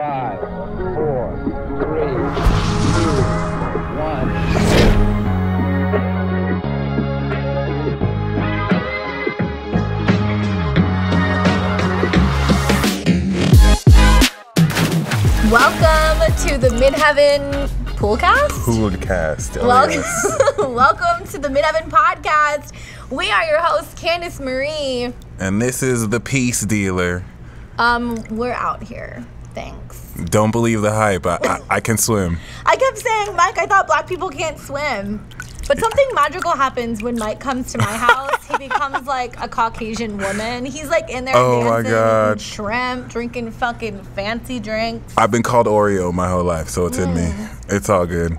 5, 4, 3, 2, 1. Welcome to the Midheaven Poolcast? Poolcast. Welcome to the Midheaven Podcast. We are your hosts, Candace Marie. And this is the Peace Dealer. We're out here. Thanks. Don't believe the hype. I can swim. I kept saying, Mike, I thought black people can't swim. But something magical happens when Mike comes to my house. He becomes like a Caucasian woman. He's like in there dancing, eating shrimp, drinking fucking fancy drinks. I've been called Oreo my whole life, so it's in me. It's all good.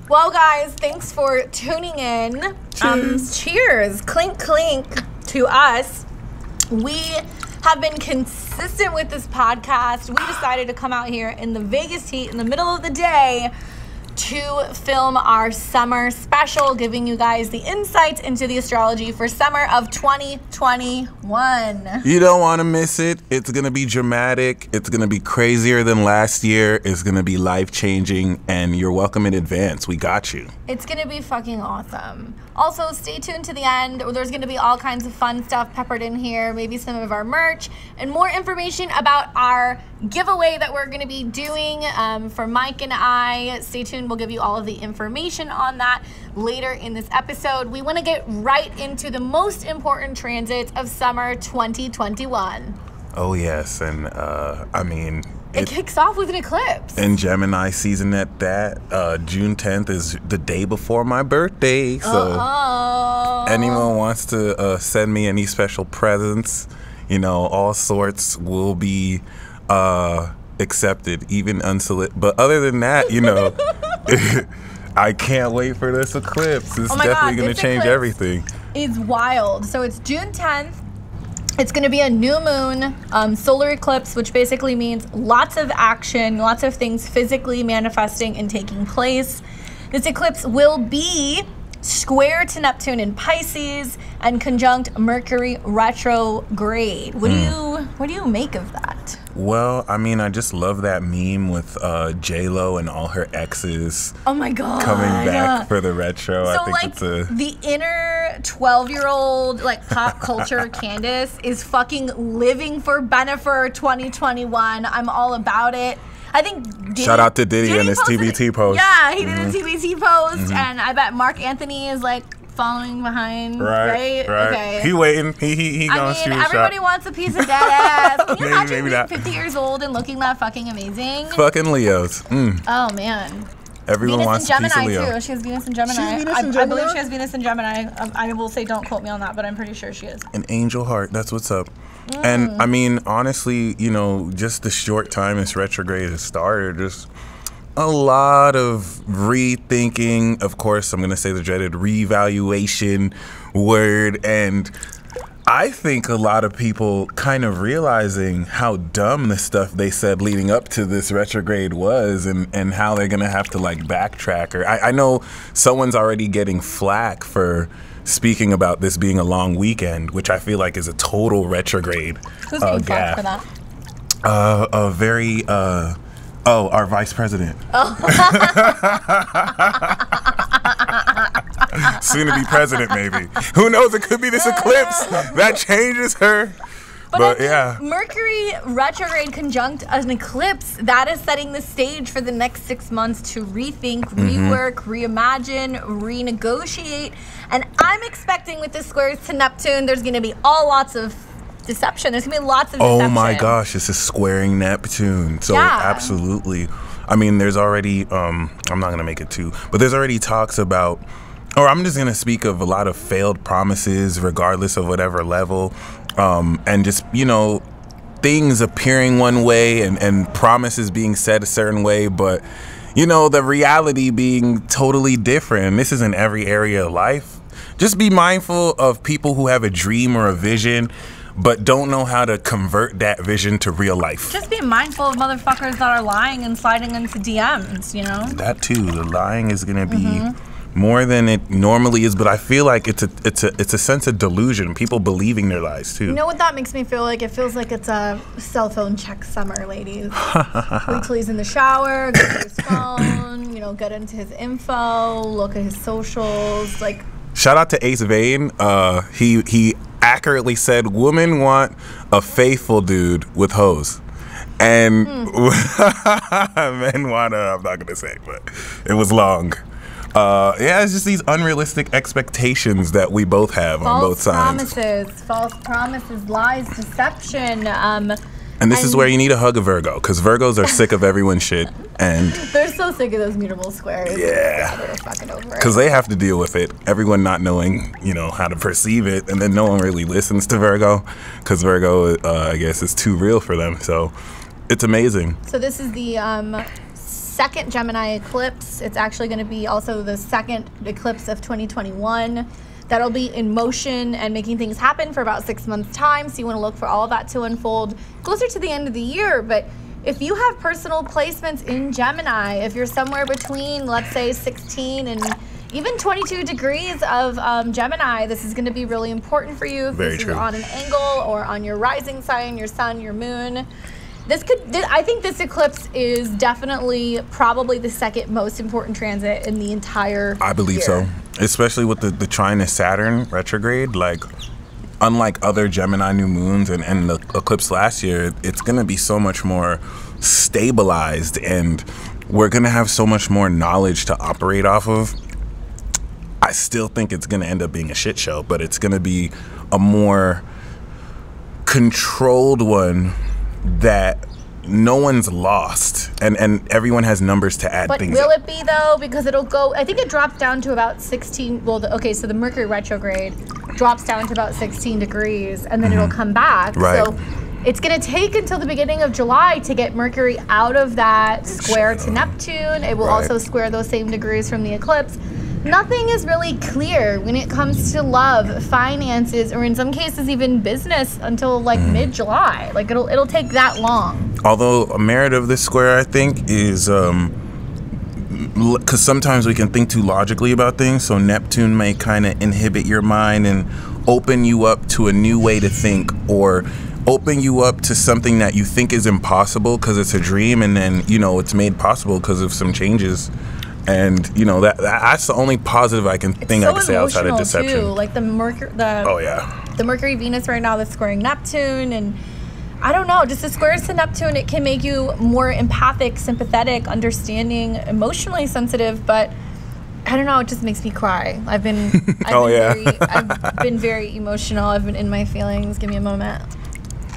Well, guys, thanks for tuning in. Cheers. Clink, clink to us. We have been consistent with this podcast. We decided to come out here in the Vegas heat in the middle of the day to film our summer special, giving you guys the insights into the astrology for summer of 2021. You don't want to miss it. It's going to be dramatic. It's going to be crazier than last year. It's going to be life-changing, and you're welcome in advance. We got you. It's going to be fucking awesome. Also, stay tuned to the end. There's going to be all kinds of fun stuff peppered in here, maybe some of our merch, and more information about our giveaway that we're going to be doing for Mike and I. Stay tuned. We'll give you all of the information on that later in this episode. We want to get right into the most important transits of summer 2021. Oh, yes. And, I mean... It kicks off with an eclipse. In Gemini season at that. June 10th is the day before my birthday. So anyone wants to send me any special presents, you know, all sorts will be accepted, even unsolicited. But other than that, you know, I can't wait for this eclipse. It's definitely going to change everything. It's wild. So it's June 10th. It's going to be a new moon solar eclipse, which basically means lots of action, lots of things physically manifesting and taking place. This eclipse will be square to Neptune in Pisces and conjunct Mercury Retrograde. What do you make of that? Well, I mean, I just love that meme with J-Lo and all her exes. Oh my God. Coming back for the retro. So, I think like, it's the inner 12-year-old, like, pop culture Candace is fucking living for Bennifer 2021. I'm all about it. I think shout out to Diddy and his TBT post. Yeah, he did a TBT post, and I bet Mark Anthony is like following behind. Right. Okay. He waiting. He gonna shoot a shot. Everybody wants a piece of dead ass. Can you imagine being 50 years old and looking that fucking amazing? Fucking Leos. Oh man. Everyone wants a piece of Leo. Too. She has Venus and Gemini. I believe she has Venus and Gemini. I will say, don't quote me on that, but I'm pretty sure she is. An angel heart. That's what's up. And I mean, honestly, you know, just the short time this retrograde has started, just a lot of rethinking. Of course, I'm going to say the dreaded reevaluation word. And I think a lot of people kind of realizing how dumb the stuff they said leading up to this retrograde was, and how they're going to have to like backtrack. Or I know someone's already getting flack for speaking about this being a long weekend, which I feel like is a total retrograde. Who's getting flack for that? Our vice president. Soon to be president, maybe. Who knows? It could be this eclipse that changes her. But yeah. Mercury retrograde conjunct an eclipse, that is setting the stage for the next 6 months to rethink, rework, reimagine, renegotiate. And I'm expecting with the squares to Neptune, there's going to be lots of deception. There's going to be lots of deception. Oh my gosh, this is squaring Neptune. So absolutely. I mean, there's already, I'm not going to make it too, but there's already talks about, or I'm just going to speak of a lot of failed promises, regardless of whatever level. And just, you know, things appearing one way and promises being said a certain way, but, you know, the reality being totally different. And this is in every area of life. Just be mindful of people who have a dream or a vision, but don't know how to convert that vision to real life. Just be mindful of motherfuckers that are lying and sliding into DMs, you know? That too. The lying is going to be more than it normally is, but I feel like it's a sense of delusion. People believing their lies too. You know what that makes me feel like? It feels like it's a cell phone check summer, ladies. Wait till he's in the shower, go to his phone, get into his info, look at his socials. Like, shout out to Ace Vane. He accurately said, "Women want a faithful dude with hoes." And men want I'm not gonna say, but it was long. It's just these unrealistic expectations that we both have on both sides. False promises, lies, deception. And this is where you need a hug of Virgo, because Virgos are sick of everyone's shit. And they're so sick of those mutable squares. Yeah. They're fucking over it. Because they have to deal with it. Everyone not knowing, how to perceive it. And then no one really listens to Virgo, because Virgo, I guess, is too real for them. So it's amazing. So this is the second Gemini eclipse. It's actually going to be also the second eclipse of 2021. That'll be in motion and making things happen for about 6 months' time. So you want to look for all of that to unfold closer to the end of the year. But if you have personal placements in Gemini, if you're somewhere between, let's say, 16 and even 22 degrees of Gemini, this is going to be really important for you. If Very this true. is on an angle or on your rising sign, your sun, your moon. I think this eclipse is definitely probably the second most important transit in the entire I believe year. so. Especially with the trine of Saturn retrograde. Like, unlike other Gemini new moons and the eclipse last year, it's going to be so much more stabilized, and we're going to have so much more knowledge to operate off of. I still think it's going to end up being a shit show, but it's going to be a more controlled one that no one's lost, and everyone has numbers to add But things. will it be though? Because it'll go, I think it drops down to about 16. Well, so the Mercury retrograde drops down to about 16 degrees, and then it'll come back. Right. So it's going to take until the beginning of July to get Mercury out of that square to Neptune. It will Right. also square those same degrees from the eclipse. Nothing is really clear when it comes to love, finances, or in some cases even business until like mid-July. Like it'll take that long. Although a merit of this square, I think, is because sometimes we can think too logically about things. So Neptune may kind of inhibit your mind and open you up to a new way to think, or open you up to something that you think is impossible because it's a dream, and then it's made possible because of some changes. And that's the only positive I can say outside of deception. Too. Like the Mercury Venus right now that's squaring Neptune, and I don't know, just the squares to Neptune, it can make you more empathic, sympathetic, understanding, emotionally sensitive, but I don't know, it just makes me cry. I've been very emotional. I've been in my feelings. Give me a moment.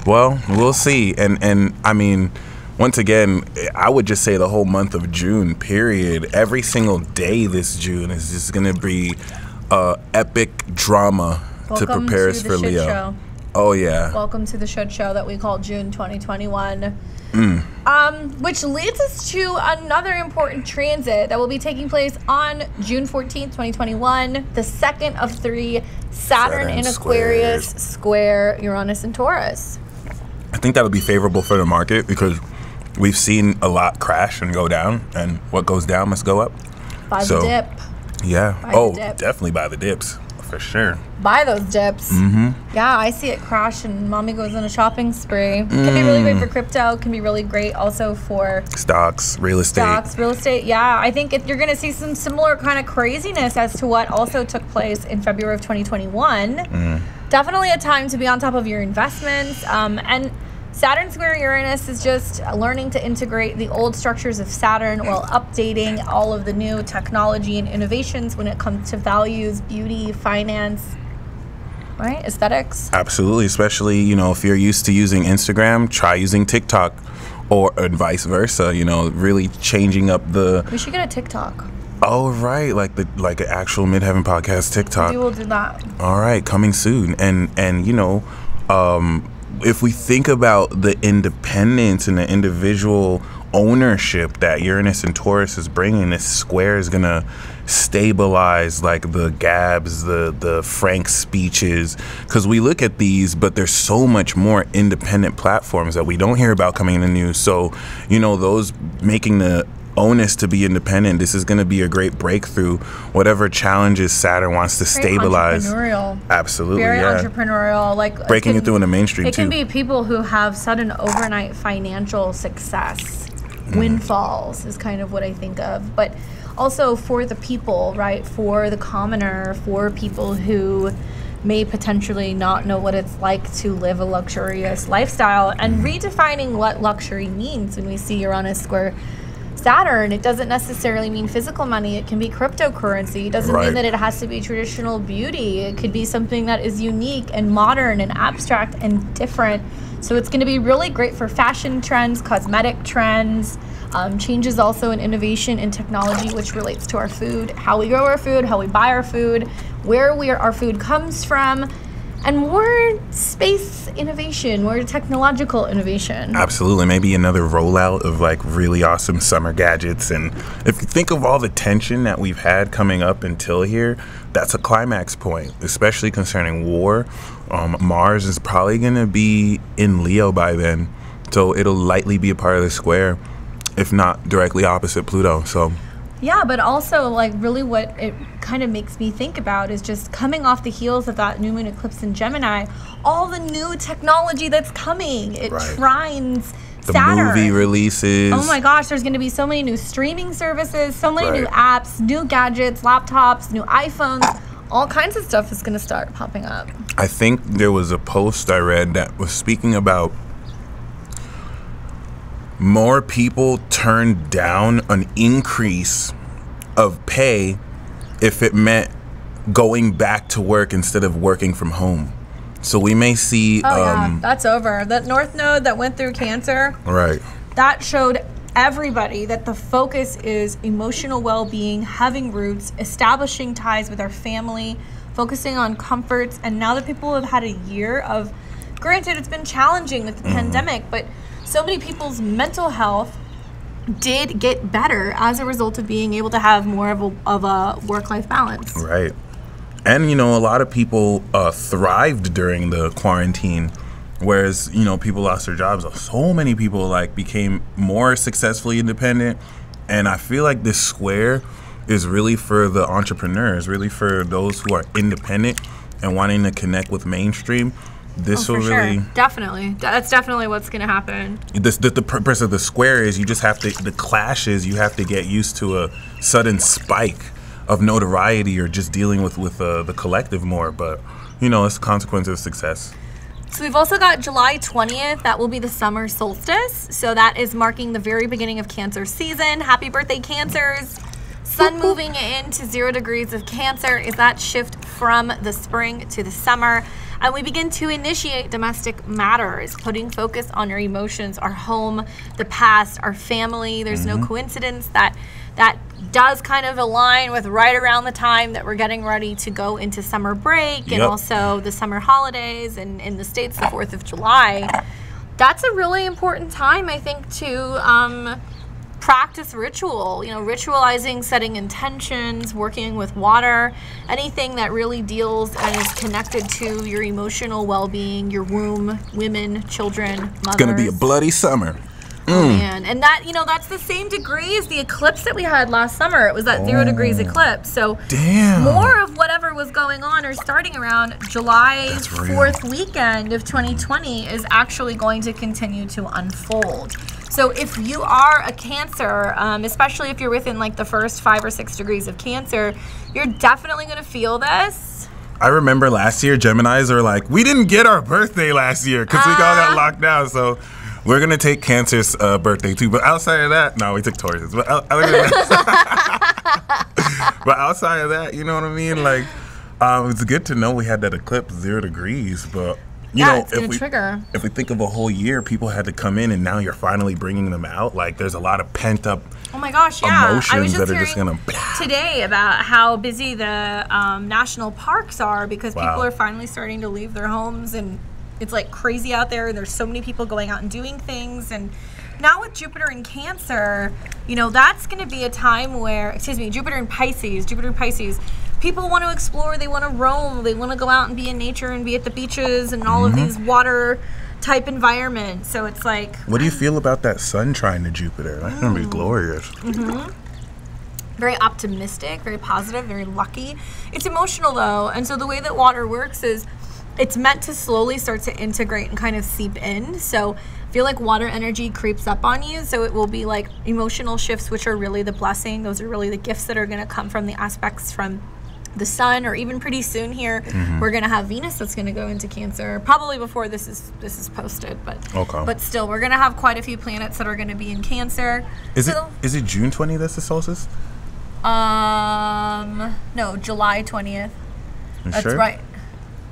Well, we'll see. And I mean, once again, I would just say the whole month of June, period. Every single day this June is just going to be epic drama to prepare us for Leo. Show. Oh, yeah. Welcome to the shit show that we call June 2021. Which leads us to another important transit that will be taking place on June 14th, 2021. The second of 3 Saturn in Aquarius square Uranus and Taurus. I think that'll be favorable for the market because we've seen a lot crash and go down, and what goes down must go up. By the dip. Yeah. Buy the dip. Definitely buy the dips, for sure. Buy those dips. Yeah, I see it crash and mommy goes on a shopping spree. Can be really great for crypto. Can be really great also for stocks, real estate. Yeah, I think you're going to see some similar kind of craziness as to what also took place in February of 2021. Definitely a time to be on top of your investments. And Saturn square Uranus is just learning to integrate the old structures of Saturn while updating all of the new technology and innovations when it comes to values, beauty, finance, right? Aesthetics. Absolutely, especially, if you're used to using Instagram, try using TikTok, or vice versa, really changing up the... We should get a TikTok. Oh, right, like an actual Midheaven Podcast TikTok. We will do that. All right, coming soon. And if we think about the independence and the individual ownership that Uranus and Taurus is bringing, this square is going to stabilize like the gabs, the frank speeches, because we look at these, but there's so much more independent platforms that we don't hear about coming in the news. So, those making the onus to be independent. This is going to be a great breakthrough. Whatever challenges Saturn wants to stabilize. Entrepreneurial. Absolutely, Very entrepreneurial. Like breaking it through in the mainstream It too. can be people who have sudden overnight financial success. Windfalls is kind of what I think of. But also for the people, right? For the commoner, for people who may potentially not know what it's like to live a luxurious lifestyle, and redefining what luxury means. When we see Uranus square Saturn, it doesn't necessarily mean physical money. It can be cryptocurrency. It doesn't mean that it has to be traditional beauty. It could be something that is unique and modern and abstract and different. So it's going to be really great for fashion trends, cosmetic trends, changes also in innovation and technology, which relates to our food, how we grow our food, how we buy our food, where our food comes from, and more space innovation, more technological innovation. Absolutely. Maybe another rollout of like really awesome summer gadgets. And if you think of all the tension that we've had coming up until here, that's a climax point, especially concerning war. Mars is probably going to be in Leo by then. So it'll likely be a part of the square, if not directly opposite Pluto. So yeah, but also like really what it kind of makes me think about is just coming off the heels of that new moon eclipse in Gemini, all the new technology that's coming. It trines the Saturn. movie releases. Oh my gosh, there's going to be so many new streaming services, so many new apps, new gadgets, laptops, new iPhones. All kinds of stuff is going to start popping up. I think there was a post I read that was speaking about more people turned down an increase of pay if it meant going back to work instead of working from home. So we may see that's over. That North Node that went through Cancer, that showed everybody that the focus is emotional well-being, having roots, establishing ties with our family, focusing on comforts. And now that people have had a year of, granted it's been challenging with the pandemic, but so many people's mental health did get better as a result of being able to have more of a work-life balance. Right. And, you know, a lot of people thrived during the quarantine, whereas, you know, people lost their jobs. So many people, like, became more successfully independent. And I feel like this square is really for the entrepreneurs, really for those who are independent and wanting to connect with mainstream. This will really definitely, that's definitely what's going to happen. The purpose of the square is you just have to, the clashes, you have to get used to a sudden spike of notoriety or just dealing with the collective more. But, you know, it's a consequence of success. So we've also got July 20th. That will be the summer solstice. So that is marking the very beginning of Cancer season. Happy birthday, Cancers. Sun moving into 0 degrees of Cancer is that shift from the spring to the summer. And we begin to initiate domestic matters, putting focus on our emotions, our home, the past, our family. There's no coincidence that does kind of align with right around the time that we're getting ready to go into summer break and also the summer holidays, and in the States, the 4th of July. That's a really important time, I think, to practice ritual, you know, ritualizing, setting intentions, working with water, anything that really deals and is connected to your emotional well-being, your womb, women, children, mothers. It's going to be a bloody summer. Oh, man. And that, you know, that's the same degree as the eclipse that we had last summer. It was that 0 degrees eclipse. So more of whatever was going on or starting around July 4th weekend of 2020 is actually going to continue to unfold. So if you are a Cancer, especially if you're within like the first 5 or 6 degrees of Cancer, you're definitely going to feel this. I remember last year, Geminis are like, we didn't get our birthday last year because we all got locked down. So we're going to take Cancer's birthday too. But outside of that, no, we took Taurus's. But outside of that, you know what I mean? Like, it's good to know we had that eclipse 0 degrees, but you know, it's gonna trigger. If we think of a whole year, people had to come in, and now you're finally bringing them out. Like, there's a lot of pent up emotions I was just that are just gonna today about how busy the national parks are because people are finally starting to leave their homes, and it's like crazy out there. There's so many people going out and doing things, and now with Jupiter in Cancer, you know, that's going to be a time where, Jupiter in Pisces, people want to explore, they want to roam, they want to go out and be in nature and be at the beaches and all of these water type environment. So it's like... What do you feel about that sun trine to Jupiter? That's going to be glorious. Very optimistic, very positive, very lucky. It's emotional though. And so the way that water works is it's meant to slowly start to integrate and kind of seep in. So I feel like water energy creeps up on you. So it will be like emotional shifts, which are really the blessing. Those are really the gifts that are going to come from the aspects from the sun, or even pretty soon here, we're going to have Venus that's going to go into Cancer, probably before this is posted, but still, we're going to have quite a few planets that are going to be in Cancer. Is it June 20th that's the solstice? No, July 20th. That's sure? right.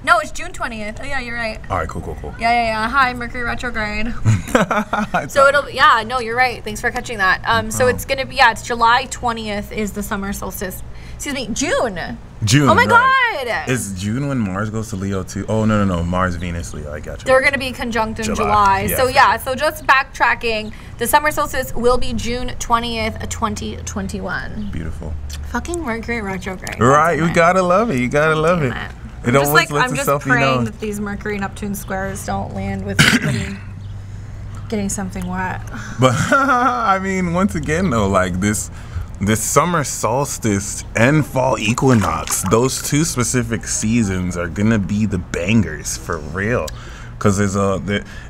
No, it's June 20th. Oh, yeah, you're right. All right, cool. Yeah. Hi, Mercury Retrograde. So you're right. Thanks for catching that. So it's going to be, it's July 20th is the summer solstice. Excuse me, June. Oh my God. Is June when Mars goes to Leo too? Oh, no. Mars, Venus, Leo. I got you. They're going to be conjunct in July. So just backtracking. The summer solstice will be June 20th, 2021. Beautiful. Fucking Mercury Retrograde. Right. You got to love it. You got to love it. I'm just praying that these Mercury Neptune squares don't land with somebody getting something wet. But I mean, once again though, like this summer solstice and fall equinox, those two specific seasons are gonna be the bangers for real. Because there's a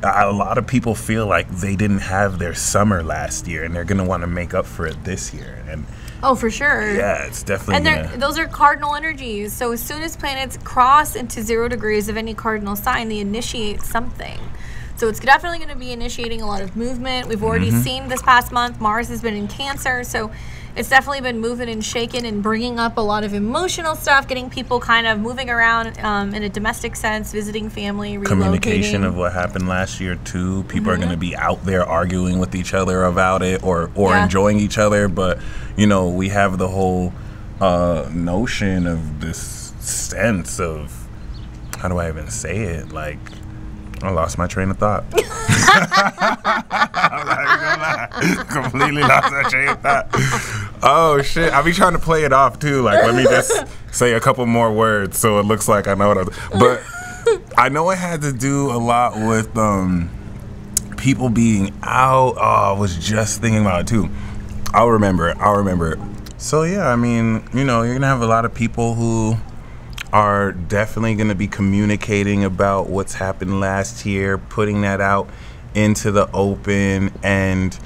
lot of people feel like they didn't have their summer last year, and they're gonna want to make up for it this year. And oh, for sure. Yeah, it's definitely. And those are cardinal energies. So as soon as planets cross into 0 degrees of any cardinal sign, they initiate something. So it's definitely going to be initiating a lot of movement. We've already seen this past month, Mars has been in Cancer. So it's definitely been moving and shaking and bringing up a lot of emotional stuff, getting people kind of moving around in a domestic sense, visiting family, relocating. Communication of what happened last year too. People are going to be out there arguing with each other about it, or enjoying each other. But we have the whole notion of this sense of, how do I even say it? Like, I lost my train of thought. I'm not gonna lie. Completely lost my train of thought. Oh shit! I be trying to play it off too. Like, let me just say a couple more words so it looks like I know what but I know it had to do a lot with people being out. Oh, I was just thinking about it too. I'll remember it. So yeah, I mean, you're gonna have a lot of people who are definitely going to be communicating about what's happened last year, putting that out into the open, and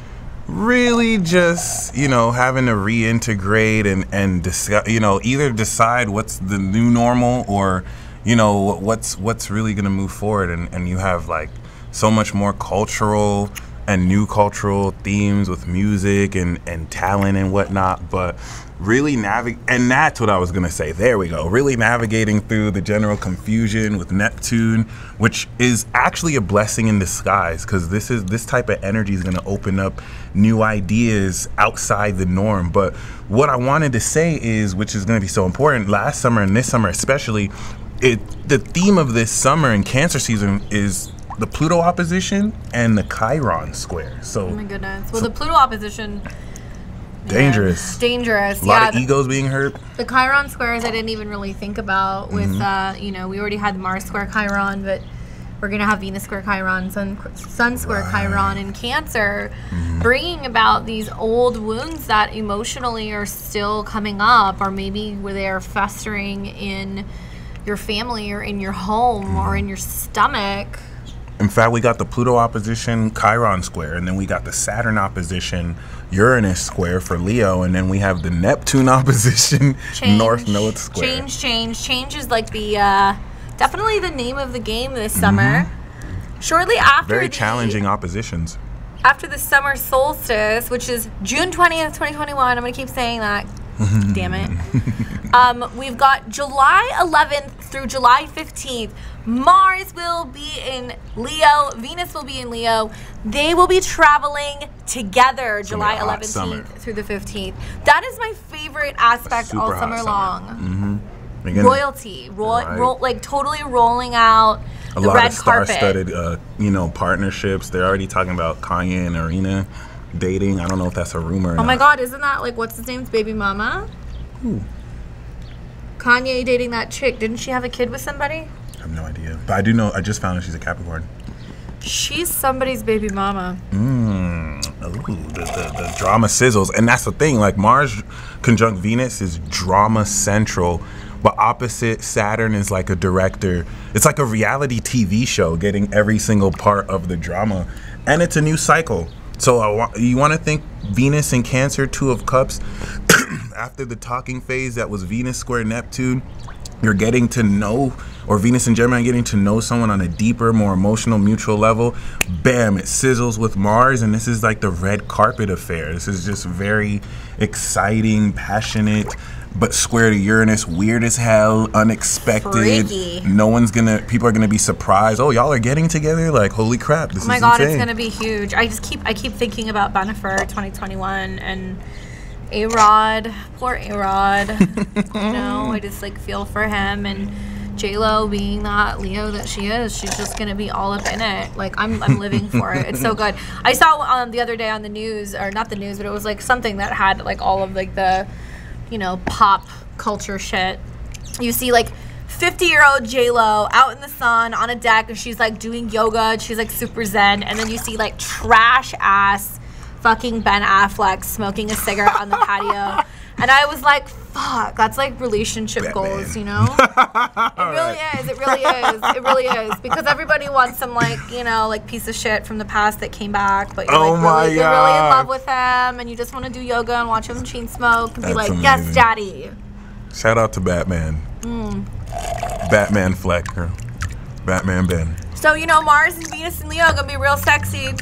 really just, having to reintegrate and discuss, either decide what's the new normal, or, what's really going to move forward. And you have like so much more cultural and new cultural themes with music and talent and whatnot, but really and that's what I was gonna say. There we go. Really navigating through the general confusion with Neptune, which is actually a blessing in disguise, because this type of energy is gonna open up new ideas outside the norm. But what I wanted to say is, which is gonna be so important, last summer and this summer especially, the theme of this summer and Cancer season is the Pluto opposition and the Chiron square. So, oh my goodness. Well, the Pluto opposition, dangerous. A lot of egos being hurt. The Chiron squares I didn't even really think about with, we already had Mars square Chiron, but we're going to have Venus square Chiron, Sun square Chiron in Cancer, bringing about these old wounds that emotionally are still coming up, or maybe where they are festering in your family or in your home or in your stomach. In fact, we got the Pluto opposition, Chiron square, and then we got the Saturn opposition, Uranus square for Leo, and then we have the Neptune opposition, North Node square. Change is like the definitely the name of the game this summer. Shortly after very challenging oppositions. After the summer solstice, which is June 20th, 2021, I'm gonna keep saying that. Damn it. We've got July 11th through July 15th. Mars will be in Leo. Venus will be in Leo. They will be traveling together July 11th through the 15th. That is my favorite aspect all summer long. Royalty. Like totally rolling out the red carpet. A lot of star-studded, partnerships. They're already talking about Kanye and Arena dating. I don't know if that's a rumor or not. Oh my God, isn't that like, what's his name's baby mama? Who? Kanye dating that chick. Didn't she have a kid with somebody? I have no idea. But I do know, I just found out she's a Capricorn. She's somebody's baby mama. Ooh, the drama sizzles. And that's the thing. Like, Mars conjunct Venus is drama central. But opposite Saturn is like a director. It's like a reality TV show getting every single part of the drama. And it's a new cycle. So you want to think Venus in Cancer, 2 of Cups. After the talking phase that was Venus square Neptune, you're getting to know, or Venus and Gemini getting to know someone on a deeper, more emotional, mutual level. Bam, it sizzles with Mars, and this is like the red carpet affair. This is just very exciting, passionate, but square to Uranus, weird as hell, unexpected. Freaky. People are gonna be surprised. Oh, y'all are getting together? Like, holy crap, this is insane. Oh my God, it's gonna be huge. I keep thinking about Bennifer 2021 and A-Rod, poor A-Rod. I just like feel for him, and J-Lo being that Leo that she is, she's just gonna be all up in it. Like, I'm living for it. It's so good. I saw the other day on the news, or not the news, but it was like something that had like all of like the, pop culture shit. You see like 50-year-old J-Lo out in the sun on a deck, and she's like doing yoga, and she's like super zen, and then you see like trash ass fucking Ben Affleck smoking a cigarette on the patio. And I was like, fuck, that's like relationship goals, It really is. It really is. It really is. Because everybody wants some like piece of shit from the past that came back, but you're you're really in love with him, and you just want to do yoga and watch him chain smoke and be like, amazing. Yes, daddy. Shout out to Batman. Batman Fleck, or Batman Ben. So, Mars and Venus and Leo are going to be real sexy.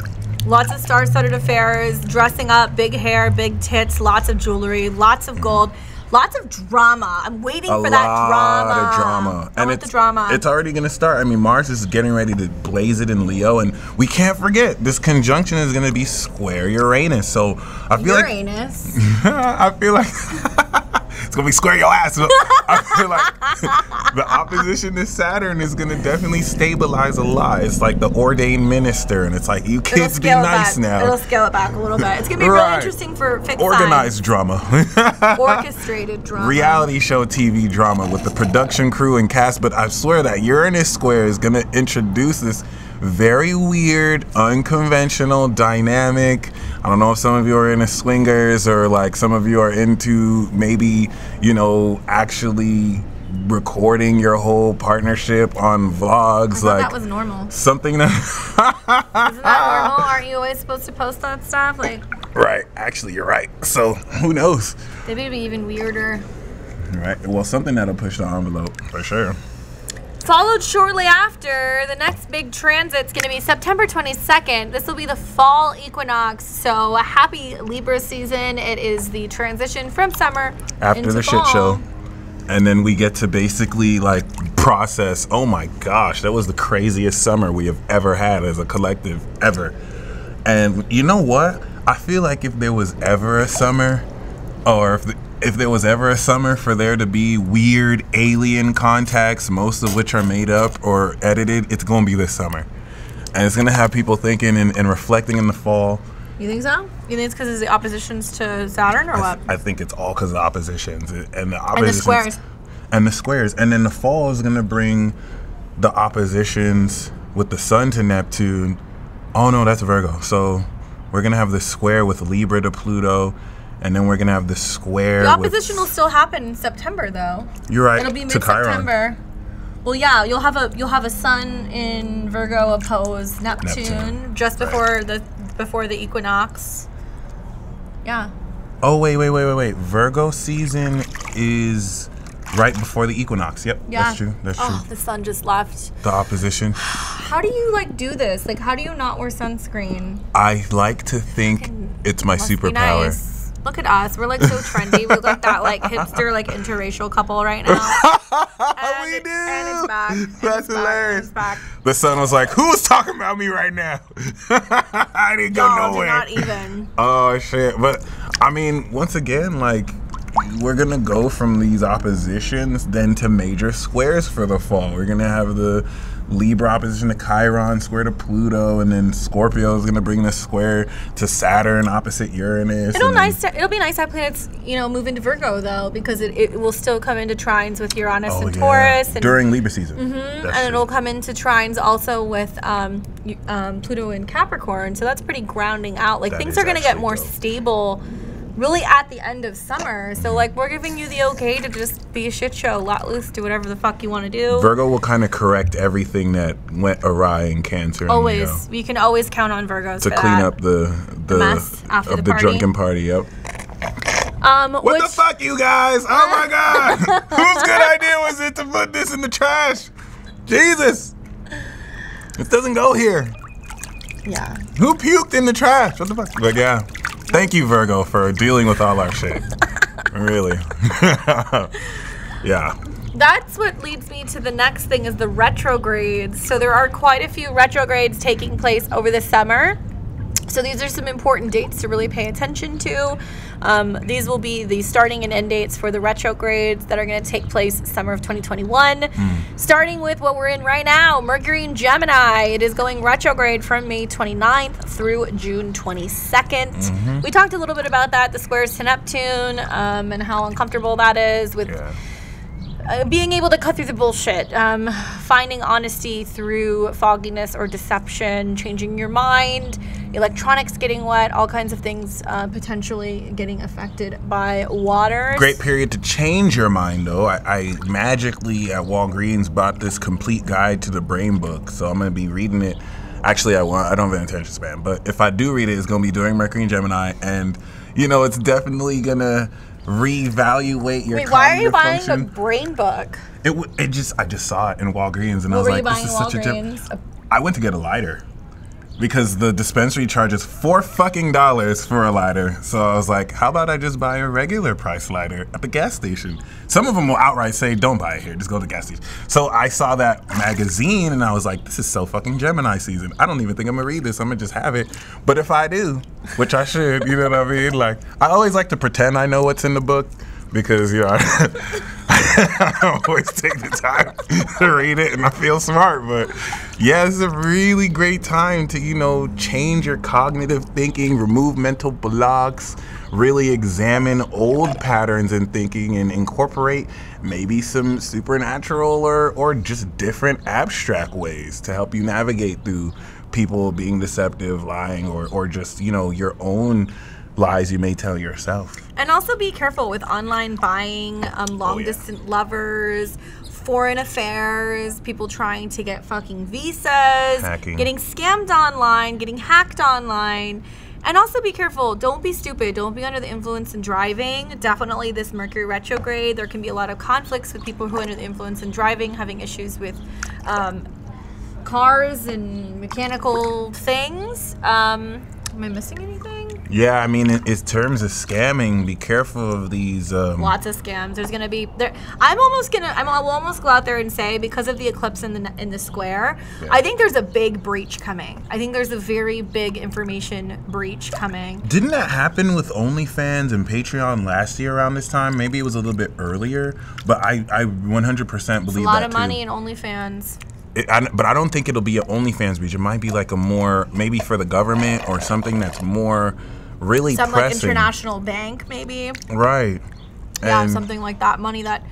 Lots of star-studded affairs, dressing up, big hair, big tits, lots of jewelry, lots of gold, lots of drama. I'm waiting for that drama. A lot of drama. I want the drama. It's already going to start. I mean, Mars is getting ready to blaze it in Leo, and we can't forget, this conjunction is going to be square Uranus. So I feel Uranus? I feel like it's going to be square your ass. I feel like the opposition to Saturn is going to definitely stabilize a lot. It's like the ordained minister, and it's like, you kids be nice now. It'll scale it back a little bit. It's going to be really interesting for fixed organized signs. Drama. Orchestrated drama. Reality show TV drama with the production crew and cast. But I swear that Uranus square is going to introduce this very weird, unconventional dynamic. I don't know if some of you are into swingers, or like some of you are into maybe, actually recording your whole partnership on vlogs. I thought that was normal. Something that isn't that normal? Aren't you always supposed to post that stuff? Right. Actually, you're right. So who knows? They may be even weirder. Right. Well, something that'll push the envelope for sure. Followed shortly after, the next big transit's going to be September 22nd. This will be the fall equinox, so a happy Libra season. It is the transition from summer after the fall. Shit show. And then we get to basically process, oh my gosh, that was the craziest summer we have ever had as a collective, ever. And you know what? I feel like if there was ever a summer, or if there was ever a summer for there to be weird alien contacts, most of which are made up or edited, it's going to be this summer. And it's going to have people thinking and reflecting in the fall. You think so? You think it's because of the oppositions to Saturn, or what? I think it's all because of oppositions. And the squares. And the squares. And then the fall is going to bring the oppositions with the Sun to Neptune. Oh, no, that's Virgo. So we're going to have the square with Libra to Pluto. And then we're going to have the square. The opposition will still happen in September, though. You're right. It'll be mid-September. Well, yeah, you'll have a Sun in Virgo oppose Neptune. Just before the equinox. Yeah. Oh, wait. Virgo season is right before the equinox. Yep, yeah. That's true. Oh, the sun just left. The opposition. How do you do this? How do you not wear sunscreen? I like to think it's my superpower. Nice. Look at us. We're so trendy. We're like that hipster interracial couple right now. We do. And it's back. That's hilarious. The sun was like, who's talking about me right now? I didn't go nowhere. Not even. Oh shit. But I mean, once again, we're gonna go from these oppositions then to major squares for the fall. We're gonna have the Libra opposition to Chiron, square to Pluto, and then Scorpio is going to bring the square to Saturn opposite Uranus. It'll be nice to have planets, move into Virgo though, because it will still come into trines with Uranus and Taurus. And, during Libra season. And it'll come into trines also with Pluto and Capricorn. So that's pretty grounding out. Like things are going to get more stable really at the end of summer. So like we're giving you the okay to just be a shit show, let loose, do whatever the fuck you want to do. Virgo will kind of correct everything that went awry in Cancer. Always. You can always count on Virgos to clean up the mess after the party. drunken party. Yep. What the fuck, you guys? Oh my God. Whose good idea was it to put this in the trash? Jesus. It doesn't go here. Yeah. Who puked in the trash? What the fuck? But yeah. Thank you, Virgo, for dealing with all our shit. Really. Yeah. That's what leads me to the next thing is the retrogrades. So there are quite a few retrogrades taking place over the summer. So these are some important dates to really pay attention to. These will be the starting and end dates for the retrogrades that are going to take place summer of 2021. Starting with what we're in right now, Mercury in Gemini. It is going retrograde from May 29th through June 22nd. We talked a little bit about that, the squares to Neptune, and how uncomfortable that is with being able to cut through the bullshit, finding honesty through fogginess or deception, changing your mind, electronics getting wet, all kinds of things potentially getting affected by water. Great period to change your mind, though. I magically at Walgreens bought this complete guide to the brain book, so I'm going to be reading it. Actually, I don't have an attention span, but if I do read it, it's going to be during Mercury and Gemini, and, it's definitely going to reevaluate your cognitive why are you buying function. a brain book? I just saw it in Walgreens, and I was like, this is such a gem. I went to get a lighter because the dispensary charges $4 for a lighter. So I was like, how about I just buy a regular price lighter at the gas station? Some of them will outright say, don't buy it here, just go to the gas station. So I saw that magazine and I was like, this is so fucking Gemini season. I don't even think I'm gonna read this, I'm gonna just have it. But if I do, which I should, you know what I mean? Like, I always like to pretend I know what's in the book because, I always take the time to read it and I feel smart. But yeah, it's a really great time to, change your cognitive thinking, remove mental blocks, really examine old patterns in thinking and incorporate maybe some supernatural or just different abstract ways to help you navigate through people being deceptive, lying, or just, your own lies you may tell yourself. And also be careful with online buying, long-distance lovers, foreign affairs, people trying to get fucking visas, hacking, getting scammed online, getting hacked online. And also be careful. Don't be stupid. Don't be under the influence in driving. Definitely this Mercury retrograde, there can be a lot of conflicts with people who are under the influence in driving, having issues with cars and mechanical things. Am I missing anything? Yeah, I mean, in terms of scamming, be careful of these. Lots of scams. There's gonna be there. I will almost go out there and say, because of the eclipse in the square, I think there's a big breach coming. I think there's a very big information breach coming. Didn't that happen with OnlyFans and Patreon last year around this time? Maybe it was a little bit earlier, but I 100% believe that It's a lot of money in OnlyFans. But I don't think it'll be an OnlyFans breach. It might be like a more, maybe for the government or something that's more really some pressing. Like international bank, maybe. Right. Yeah, something like that. Money that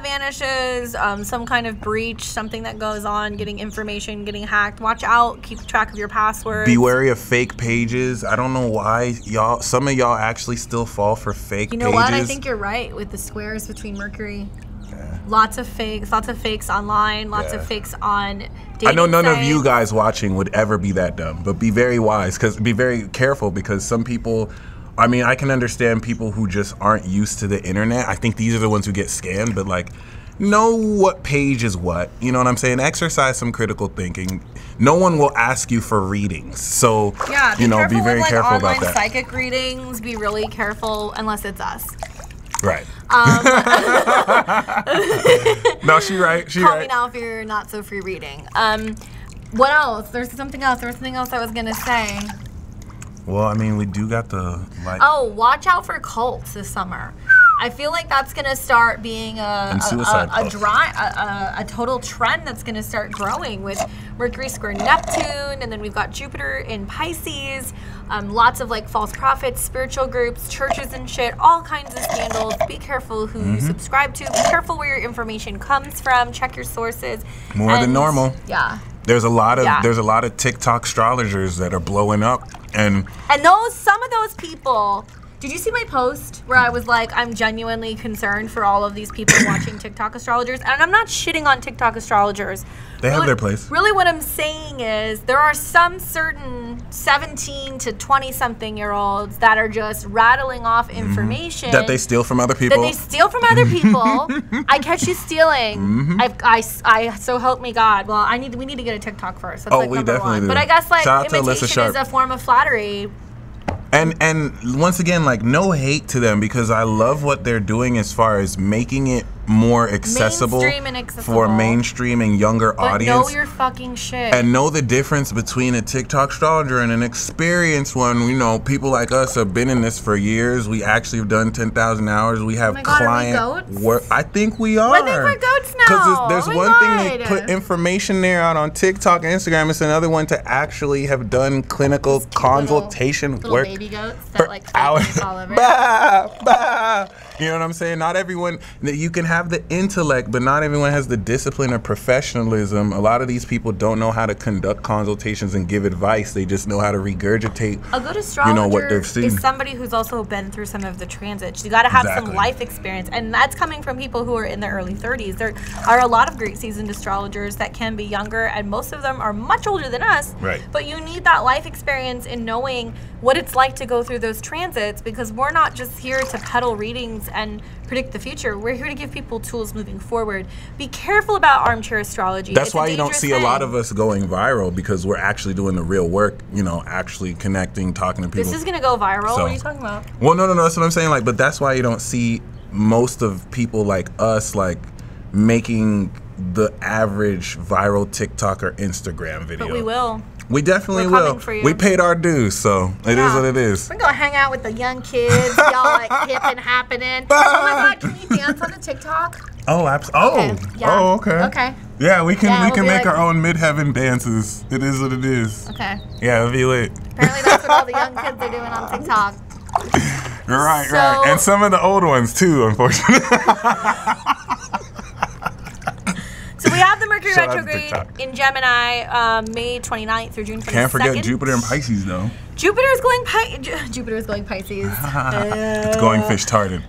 vanishes, some kind of breach, something that goes on, getting information, getting hacked. Watch out. Keep track of your passwords. Be wary of fake pages. I don't know why some of y'all actually still fall for fake pages. You know what? I think you're right with the squares between Mercury. Lots of fakes online, lots of fakes on dating I know none sites. of you guys watching would ever be that dumb, but be very wise, be very careful, because some people, I mean, I can understand people who just aren't used to the internet. I think these are the ones who get scammed, but like, know what page is what, you know what I'm saying? Exercise some critical thinking. No one will ask you for readings, so be very careful about that. Psychic readings, be really careful unless it's us. Right. No, she right. Call me now if you're not so free reading. What else? There's something else I was gonna say. Well, I mean, we do got the Oh, watch out for cults this summer. I feel like that's gonna start being a total trend that's gonna start growing with Mercury square Neptune, and then we've got Jupiter in Pisces. Lots of like false prophets, spiritual groups, churches and shit, all kinds of scandals. Be careful who you subscribe to. Be careful where your information comes from. Check your sources. More than normal. Yeah. There's a lot of TikTok astrologers that are blowing up, and some of those people. Did you see my post where I was like, I'm genuinely concerned for all of these people watching TikTok astrologers? And I'm not shitting on TikTok astrologers. They have their place. Really what I'm saying is there are some certain 17 to 20-something-year-olds that are just rattling off information. That they steal from other people. I catch you stealing. I so help me God. Well, we need to get a TikTok first. That's we definitely do. But I guess like Shout out to imitation is a form of flattery. And once again, like, no hate to them, because I love what they're doing as far as making it more accessible, for mainstream and younger audience. Know your fucking shit. And know the difference between a TikTok astrologer and an experienced one. You know, people like us have been in this for years. We actually have done 10,000 hours. We have client work. I think we are. I think we're goats now. Because there's one thing they put information there out on TikTok and Instagram. It's another one to actually have done clinical consultation little work. Baby goats that like hours. All over. You know what I'm saying? Not everyone, you can have the intellect, but not everyone has the discipline or professionalism. A lot of these people don't know how to conduct consultations and give advice. They just know how to regurgitate, a good astrologer what they've seen. is somebody who's also been through some of the transits. You got to have some life experience, and that's coming from people who are in their early 30s. There are a lot of great seasoned astrologers that can be younger, and most of them are much older than us. Right. But you need that life experience in knowing what it's like to go through those transits, because we're not just here to peddle readings and predict the future. We're here to give people tools moving forward. Be careful about armchair astrology. That's why you don't see a lot of us going viral, because we're actually doing the real work, actually connecting, talking to people. This is going to go viral. What are you talking about? Well, no, that's what I'm saying. Like, but that's why you don't see most of people like us, like, making the average viral TikTok or Instagram video. But we will. We definitely will. We paid our dues, so it is what it is. We're gonna hang out with the young kids, y'all like hip and happening. Oh my God, can you dance on the TikTok? Oh, absolutely. Okay. Yeah. Oh, okay. Okay. Yeah, we can make our own Midheaven dances. It is what it is. Okay. Yeah, it'll be lit. Apparently that's what all the young kids are doing on TikTok. Right. And some of the old ones too, unfortunately. So we have the Mercury Retrograde in Gemini, May 29th through June 22nd. Can't forget Jupiter in Pisces, though. Jupiter is going Pisces. It's going fish-tarded.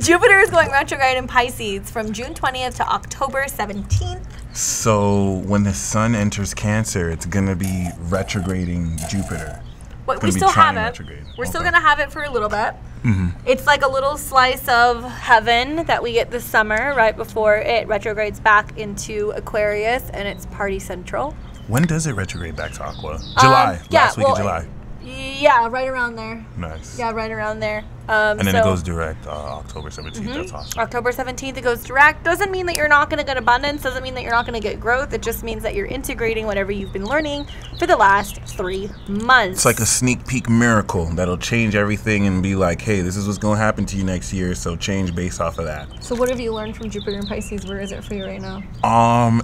Jupiter is going retrograde in Pisces from June 20th to October 17th. So when the sun enters Cancer, it's going to be retrograding Jupiter. But we still have it. We're still going to have it for a little bit. Mm-hmm. It's like a little slice of heaven that we get this summer right before it retrogrades back into Aquarius, and it's party central. When does it retrograde back to Aqua? July. Last week of July. Yeah, right around there. Nice. Yeah, right around there. And then it goes direct October 17th. Mm-hmm. That's awesome. October 17th, it goes direct. Doesn't mean that you're not going to get abundance. Doesn't mean that you're not going to get growth. It just means that you're integrating whatever you've been learning for the last 3 months. It's like a sneak peek miracle that'll change everything and be like, hey, this is what's going to happen to you next year, so change based off of that. So what have you learned from Jupiter and Pisces? Where is it for you right now?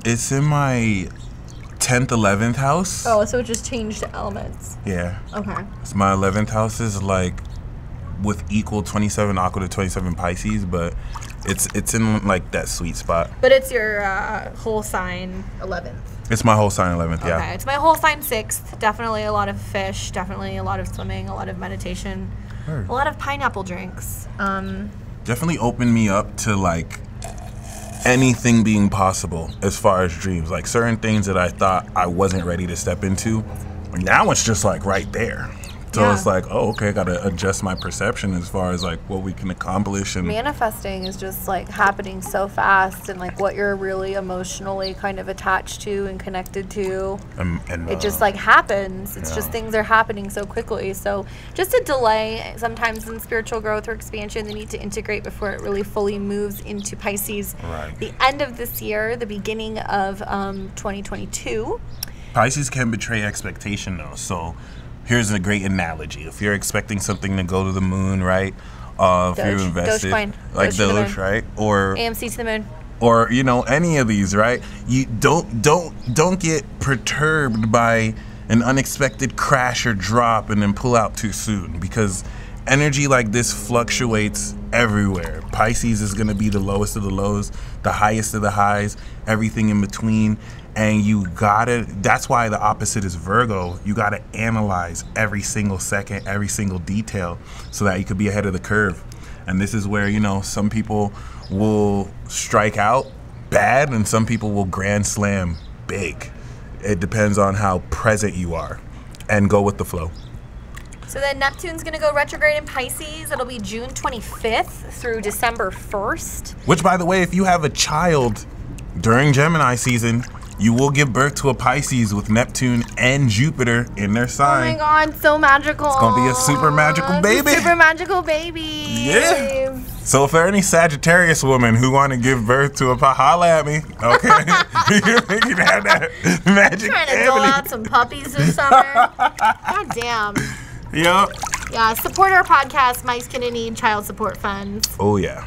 It's in my 10th, 11th house. Oh, so it just changed elements. Yeah. Okay. So my 11th house is like with equal 27 Aqua to 27 Pisces, but it's in like that sweet spot. But it's your whole sign 11th. It's my whole sign 11th, yeah. Okay, it's my whole sign 6th. Definitely a lot of fish, definitely a lot of swimming, a lot of meditation, a lot of pineapple drinks. Definitely opened me up to like anything being possible as far as dreams. Like certain things that I thought I wasn't ready to step into, now it's just like right there. So it's like, oh, okay, I gotta adjust my perception as far as like what we can accomplish. And manifesting is just like happening so fast, and like what you're really emotionally kind of attached to and connected to. It just like happens. It's just things are happening so quickly. So just a delay sometimes in spiritual growth or expansion, they need to integrate before it really fully moves into Pisces. Right. The end of this year, the beginning of 2022. Pisces can betray expectation though. So here's a great analogy. If you're expecting something to go to the moon, right? if you're invested, Dogecoin. like Doge to the Doge, moon. right? Or AMC to the moon. or any of these, right? You don't get perturbed by an unexpected crash or drop and then pull out too soon, because energy like this fluctuates everywhere. Pisces is going to be the lowest of the lows, the highest of the highs, everything in between. And that's why the opposite is Virgo. You gotta analyze every single second, every single detail, so that you could be ahead of the curve. And this is where, some people will strike out bad and some people will grand slam big. It depends on how present you are, and go with the flow. So then Neptune's going to go retrograde in Pisces. It'll be June 25th through December 1st. Which, by the way, if you have a child during Gemini season, you will give birth to a Pisces with Neptune and Jupiter in their sign. Oh my God, so magical. It's going to be a super magical baby. Super magical baby. Yeah. So if there are any Sagittarius women who want to give birth to a holla at me, okay? You can have that magic Trying to family. dole out some puppies this summer. God damn. Yep. Yeah, support our podcast. Mike's gonna need child support funds. Oh yeah,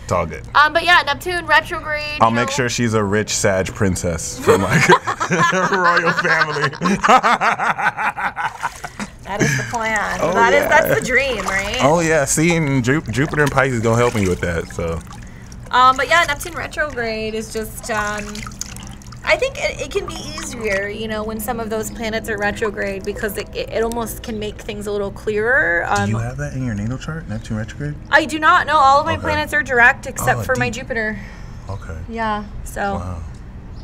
it's all good. But yeah, Neptune retrograde. I'll make sure she's a rich Sag princess from like a royal family. That is the plan. Oh, That's the dream, right? Oh yeah, seeing Jupiter and Pisces gonna help me with that. So. But yeah, Neptune retrograde is just. I think it can be easier, when some of those planets are retrograde, because it almost can make things a little clearer. Do you have that in your natal chart, Neptune retrograde? I do not know. All of my planets are direct except for my Jupiter. Okay. Yeah. So. Wow.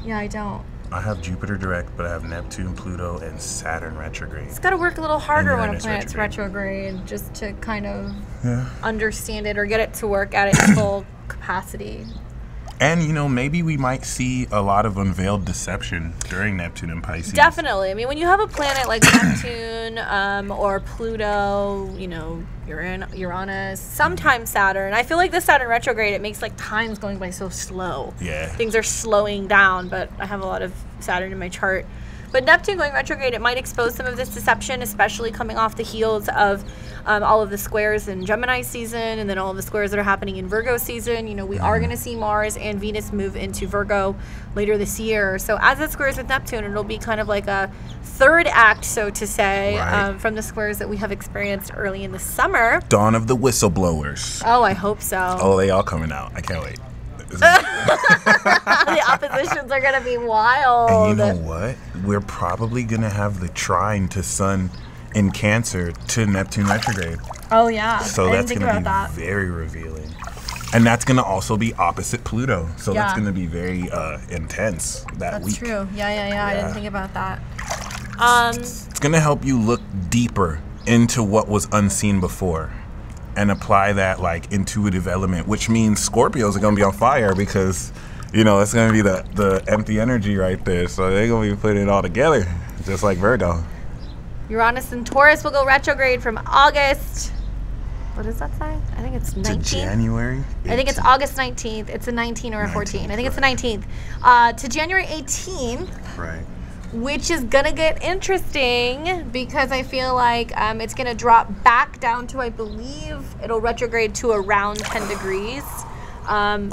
Yeah, I don't. I have Jupiter direct, but I have Neptune, Pluto, and Saturn retrograde. It's got to work a little harder when a Uranus planet's retrograde, just to kind of Yeah. understand it or get it to work at its full capacity. And, maybe we might see a lot of unveiled deception during Neptune and Pisces. Definitely. I mean, when you have a planet like Neptune or Pluto, Uranus, sometimes Saturn. I feel like the Saturn retrograde, it makes time's going by so slow. Yeah. Things are slowing down, but I have a lot of Saturn in my chart. But Neptune going retrograde, it might expose some of this deception, especially coming off the heels of all of the squares in Gemini season, and then all of the squares that are happening in Virgo season. We are going to see Mars and Venus move into Virgo later this year. So as it squares with Neptune, it'll be kind of like a third act, so to say, right. From the squares that we have experienced early in the summer. Dawn of the whistleblowers. Oh, I hope so. Oh, they all coming out. I can't wait. The oppositions are going to be wild. And you know what? We're probably going to have the trine to Sun in Cancer to Neptune retrograde. Oh, yeah. So that's going to be very revealing. And that's going to also be opposite Pluto. So that's going to be very intense that week. That's true. Yeah. I didn't think about that. It's going to help you look deeper into what was unseen before and apply that intuitive element, which means Scorpios are going to be on fire, because it's going to be the empty energy right there. So they're going to be putting it all together, just like Virgo. Uranus and Taurus will go retrograde from August. What does that say? I think it's 19th. To January 18th. I think it's August 19th. It's a 19 or a 14. I think it's the 19th. To January 18th. Right. Which is going to get interesting, because I feel like it's going to drop back down to, I believe, it'll retrograde to around 10 degrees.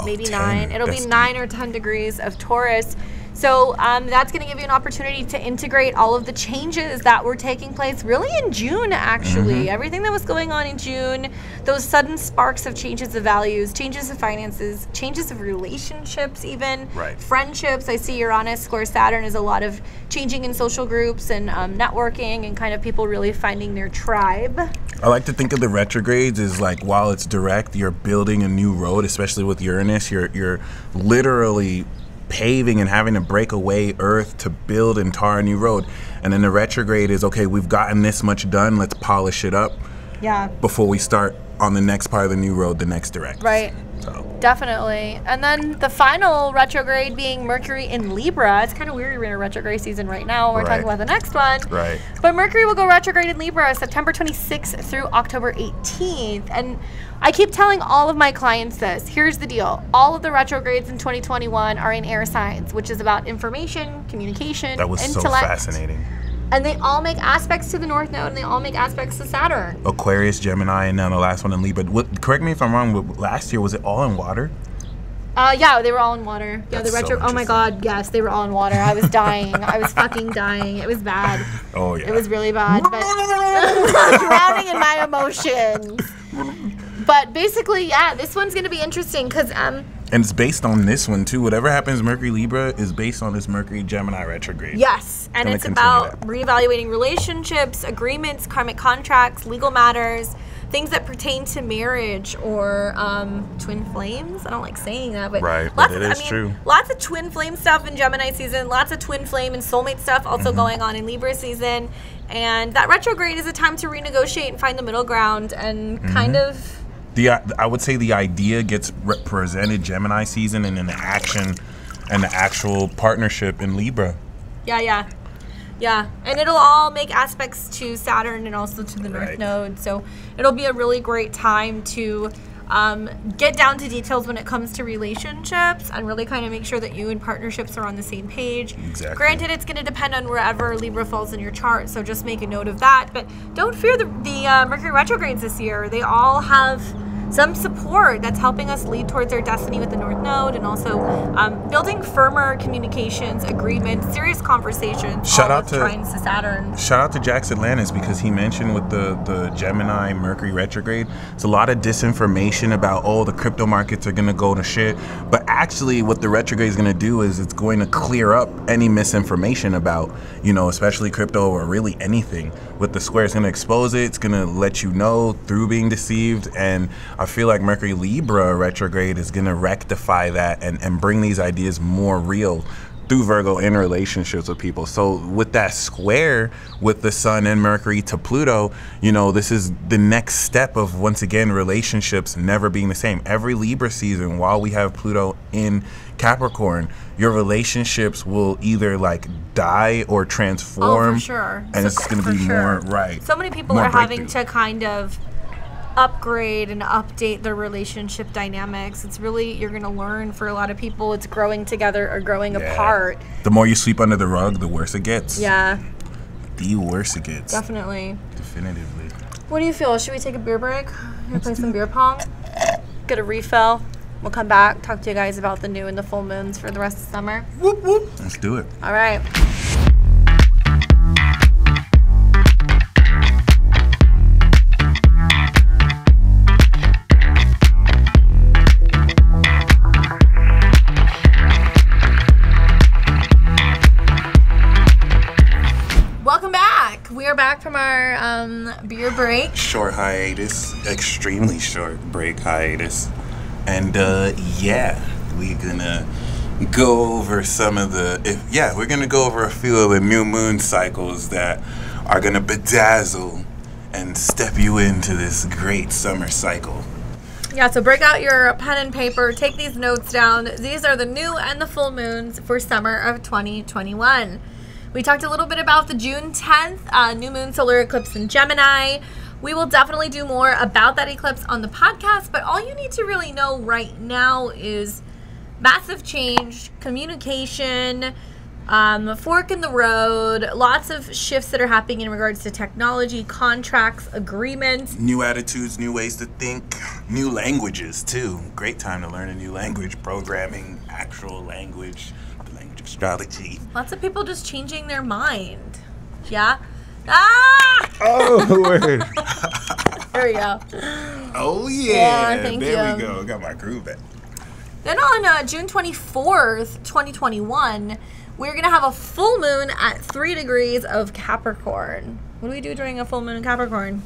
Maybe 9. It'll be 9 or 10 degrees of Taurus. So that's going to give you an opportunity to integrate all of the changes that were taking place really in June, actually. Everything that was going on in June, those sudden sparks of changes of values, changes of finances, changes of relationships even, friendships. I see Uranus square Saturn is a lot of changing in social groups and networking and kind of people really finding their tribe. I like to think of the retrogrades as while it's direct, you're building a new road, especially with Uranus. You're literally paving and having to break away Earth to build and tar a new road. And then the retrograde is, okay, we've gotten this much done, let's polish it up before we start on the next part of the new road, the next direct. Right. So. Definitely. And then the final retrograde being Mercury in Libra. It's kind of weird we're in a retrograde season right now. We're talking about the next one. Right. But Mercury will go retrograde in Libra September 26th through October 18th. And I keep telling all of my clients this. Here's the deal. All of the retrogrades in 2021 are in air signs, which is about information, communication, that was intellect. so fascinating. And they all make aspects to the North Node, and they all make aspects to Saturn. Aquarius, Gemini, and then the last one in Libra. Correct me if I'm wrong, but last year, was it all in water? Yeah, they were all in water. Yeah, That's the retro. so Oh my God, yes, they were all in water. I was dying. I was fucking dying. It was bad. Oh yeah. It was really bad. But drowning in my emotions. But basically, yeah, this one's gonna be interesting because And it's based on this one too. Whatever happens, Mercury Libra is based on this Mercury Gemini retrograde. yes, and Gonna it's continue about that. reevaluating relationships, agreements, karmic contracts, legal matters, things that pertain to marriage or twin flames. I don't like saying that, but Right, but it is true. Lots of twin flame stuff in Gemini season. Lots of twin flame and soulmate stuff also going on in Libra season. And that retrograde is a time to renegotiate and find the middle ground and kind of. I would say the idea gets represented Gemini season, and then the action and the actual partnership in Libra. Yeah. And it'll all make aspects to Saturn and also to the North Right. Node. So it'll be a really great time to get down to details when it comes to relationships and really kind of make sure that you and partnerships are on the same page. Exactly. Granted, it's going to depend on wherever Libra falls in your chart, so just make a note of that. But don't fear the Mercury retrogrades this year. They all have some support that's helping us lead towards our destiny with the North Node, and also building firmer communications, agreements, serious conversations. Shout all out with to- trines to Saturn. Shout out to Jax Atlantis, because he mentioned with the Gemini Mercury retrograde, it's a lot of disinformation about, the crypto markets are going to go to shit. But actually what the retrograde is going to do is it's going to clear up any misinformation about, especially crypto or really anything. With the square, it's going to expose it. It's going to let you know through being deceived. And I feel like Mercury Libra retrograde is going to rectify that and bring these ideas more real through Virgo in relationships with people. So with that square with the Sun and Mercury to Pluto, this is the next step of, once again, relationships never being the same. Every Libra season, while we have Pluto in Capricorn, your relationships will either die or transform. Oh, for sure. And it's going to be more right. So many people more are having breakthrough. to kind of upgrade and update their relationship dynamics. It's really, you're going to learn, for a lot of people, it's growing together or growing apart. The more you sweep under the rug, the worse it gets. Yeah, The worse it gets. definitely. Definitively. What do you feel? Should we take a beer break? Play some beer pong? Get a refill? We'll come back, talk to you guys about the new and the full moons for the rest of summer. Whoop, whoop. Let's do it. All right. Welcome back. We are back from our beer break. Short hiatus, extremely short break hiatus. And we're gonna go over we're gonna go over a few of the new moon cycles that are gonna bedazzle and step you into this great summer cycle. Yeah, so break out your pen and paper, take these notes down. These are the new and the full moons for summer of 2021. We talked a little bit about the June 10th new moon solar eclipse in Gemini. We will definitely do more about that eclipse on the podcast, but all you need to really know right now is massive change, communication, fork in the road, lots of shifts that are happening in regards to technology, contracts, agreements. New attitudes, new ways to think, new languages too. Great time to learn a new language, programming, actual language, the language of astrology. Lots of people just changing their mind. Yeah? Ah! Oh, word. There we go. Oh, yeah. Thank there you. we go. Got my groove back. Then on June 24th, 2021, we're going to have a full moon at 3 degrees of Capricorn. What do we do during a full moon in Capricorn?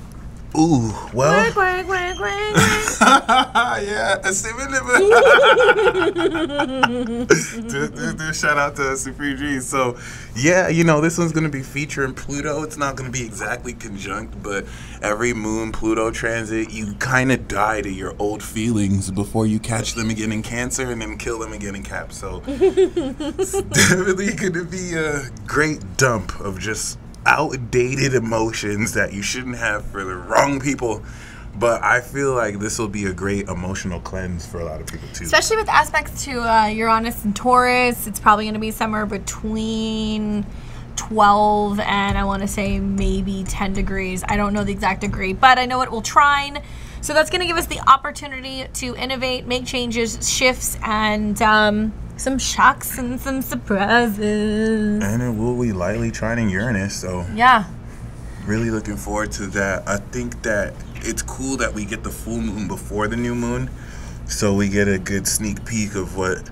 Ooh, well. Quack, quack, quack, quack. Yeah, shout out to Supreme G. So, yeah, this one's going to be featuring Pluto. It's not going to be exactly conjunct, but every moon Pluto transit, you kind of die to your old feelings before you catch them again in Cancer and then kill them again in Cap. So, it's definitely going to be a great dump of just outdated emotions that you shouldn't have for the wrong people. But I feel like this will be a great emotional cleanse for a lot of people too. Especially with aspects to Uranus and Taurus. It's probably going to be somewhere between 12 and I want to say maybe 10 degrees. I don't know the exact degree, but I know it will trine. So that's going to give us the opportunity to innovate, make changes, shifts, and some shocks and some surprises. And it will be lightly trining Uranus, so yeah. Really looking forward to that. I think that it's cool that we get the full moon before the new moon, so we get a good sneak peek of what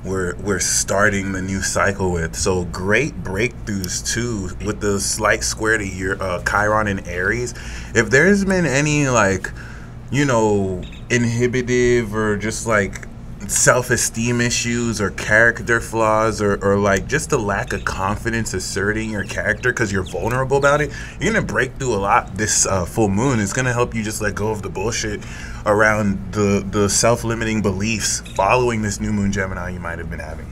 we're starting the new cycle with. So great breakthroughs too with the slight square to your Chiron in Aries. If there's been any like, you know, inhibitive or just like self-esteem issues or character flaws or like just a lack of confidence asserting your character because you're vulnerable about it, you're gonna break through a lot this full moon. It's gonna help you just let go of the bullshit around the self-limiting beliefs following this new moon Gemini you might have been having.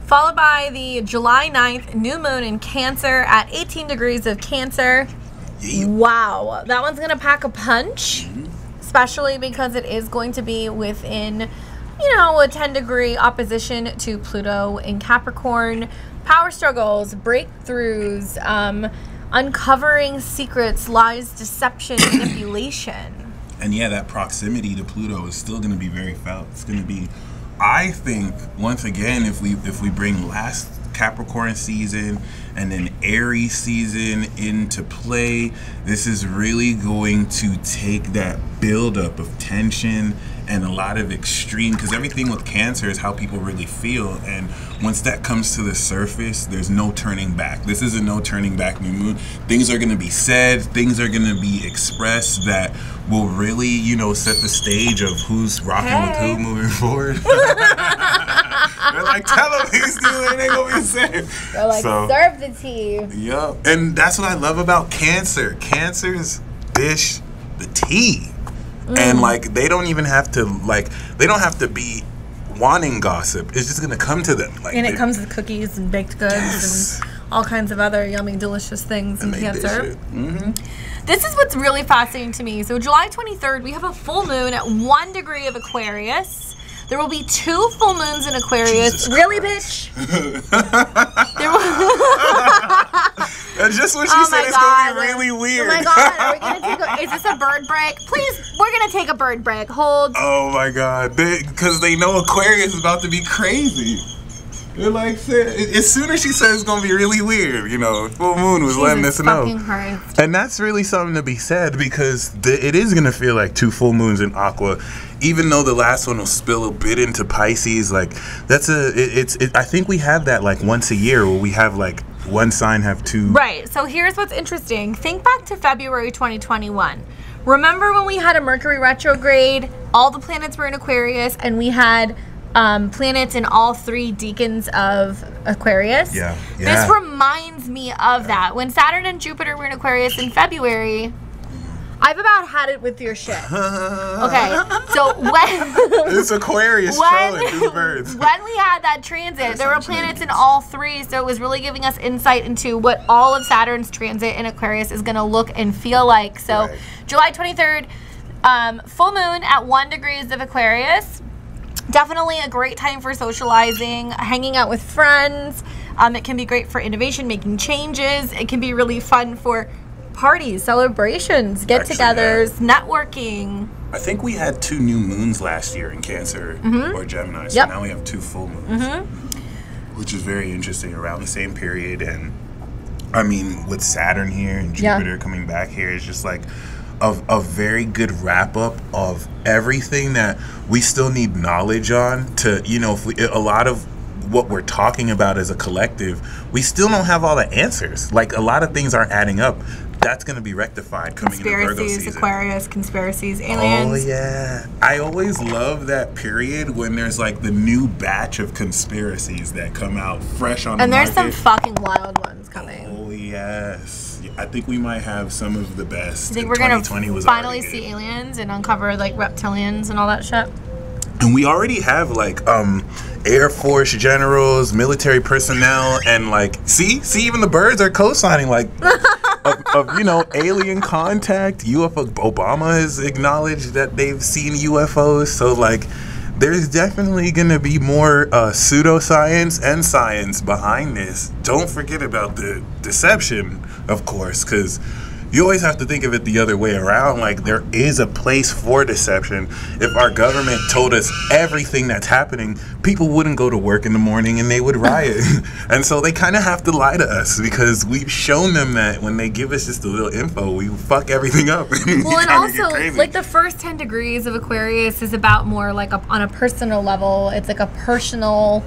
Followed by the July 9th new moon in Cancer at 18 degrees of Cancer. Yeah. Wow, that one's gonna pack a punch, especially because it is going to be within, you know, a 10-degree opposition to Pluto in Capricorn. Power struggles, breakthroughs, uncovering secrets, lies, deception, manipulation. And yeah, that proximity to Pluto is still going to be very felt. It's going to be, I think, once again, if we bring last Capricorn season and then Aries season into play, this is really going to take that buildup of tension and a lot of extreme, because everything with Cancer is how people really feel, and once that comes to the surface, there's no turning back. This is a no turning back new moon. Things are going to be said, things are going to be expressed that will really, you know, set the stage of who's rocking with who moving forward. They're like, tell them he's doing it ain't gonna be safe. They're like, serve the tea. Yep. And that's what I love about Cancer. Cancers dish the tea. And like they don't even have to they don't have to be wanting gossip. It's just gonna come to them. Like, and it comes with cookies and baked goods and all kinds of other yummy, delicious things in Cancer. This is what's really fascinating to me. So July 23rd, we have a full moon at 1 degree of Aquarius. There will be 2 full moons in Aquarius. Really, bitch? That's just what she said. It's going to be really weird. Oh my God. Are we gonna is this a bird break? Please, we're going to take a bird break. Hold. Oh my God. Because they know Aquarius is about to be crazy. They're like, as soon as she said it's going to be really weird, you know, full moon was letting us know. Christ. And that's really something to be said because it is going to feel like 2 full moons in Aqua. Even though the last one will spill a bit into Pisces, like I think we have that like once a year where we have like one sign have 2. Right. So here's what's interesting. Think back to February 2021. Remember when we had a Mercury retrograde, all the planets were in Aquarius, and we had planets in all 3 decans of Aquarius? Yeah. This reminds me of that. When Saturn and Jupiter were in Aquarius in February, I've about had it with your shit. Okay, so when it's Aquarius trolling through the birds. When we had that transit, there were planets in all 3, so it was really giving us insight into what all of Saturn's transit in Aquarius is going to look and feel like. So, right. July 23rd, full moon at 1 degrees of Aquarius. Definitely a great time for socializing, hanging out with friends. It can be great for innovation, making changes. It can be really fun for parties, celebrations, get-togethers, networking. I think we had 2 new moons last year in Cancer or Gemini, so now we have 2 full moons, which is very interesting around the same period. And I mean, with Saturn here and Jupiter coming back here, it's just like a very good wrap-up of everything that we still need knowledge on to, you know, a lot of what we're talking about as a collective, we still don't have all the answers. Like, a lot of things aren't adding up. That's going to be rectified coming into Virgo season. Aquarius, conspiracies, aliens. Oh, yeah. I always love that period when there's, like, the new batch of conspiracies that come out fresh on the market. And there's some fucking wild ones coming. Oh, yes. I think we might have some of the best. I think we're going to finally see aliens and uncover, like, reptilians and all that shit. And we already have, like, Air Force generals, military personnel, and, like, see, even the birds are co-signing, like, of you know, alien contact. UFO. Obama has acknowledged that they've seen UFOs. So, like, there's definitely going to be more pseudoscience and science behind this. Don't forget about the deception, of course, because you always have to think of it the other way around. Like, there is a place for deception. If our government told us everything that's happening, people wouldn't go to work in the morning and they would riot. And so they kind of have to lie to us, because we've shown them that when they give us just a little info, we fuck everything up. Well, and also, like, the first 10 degrees of Aquarius is about more like on a personal level. It's like a personal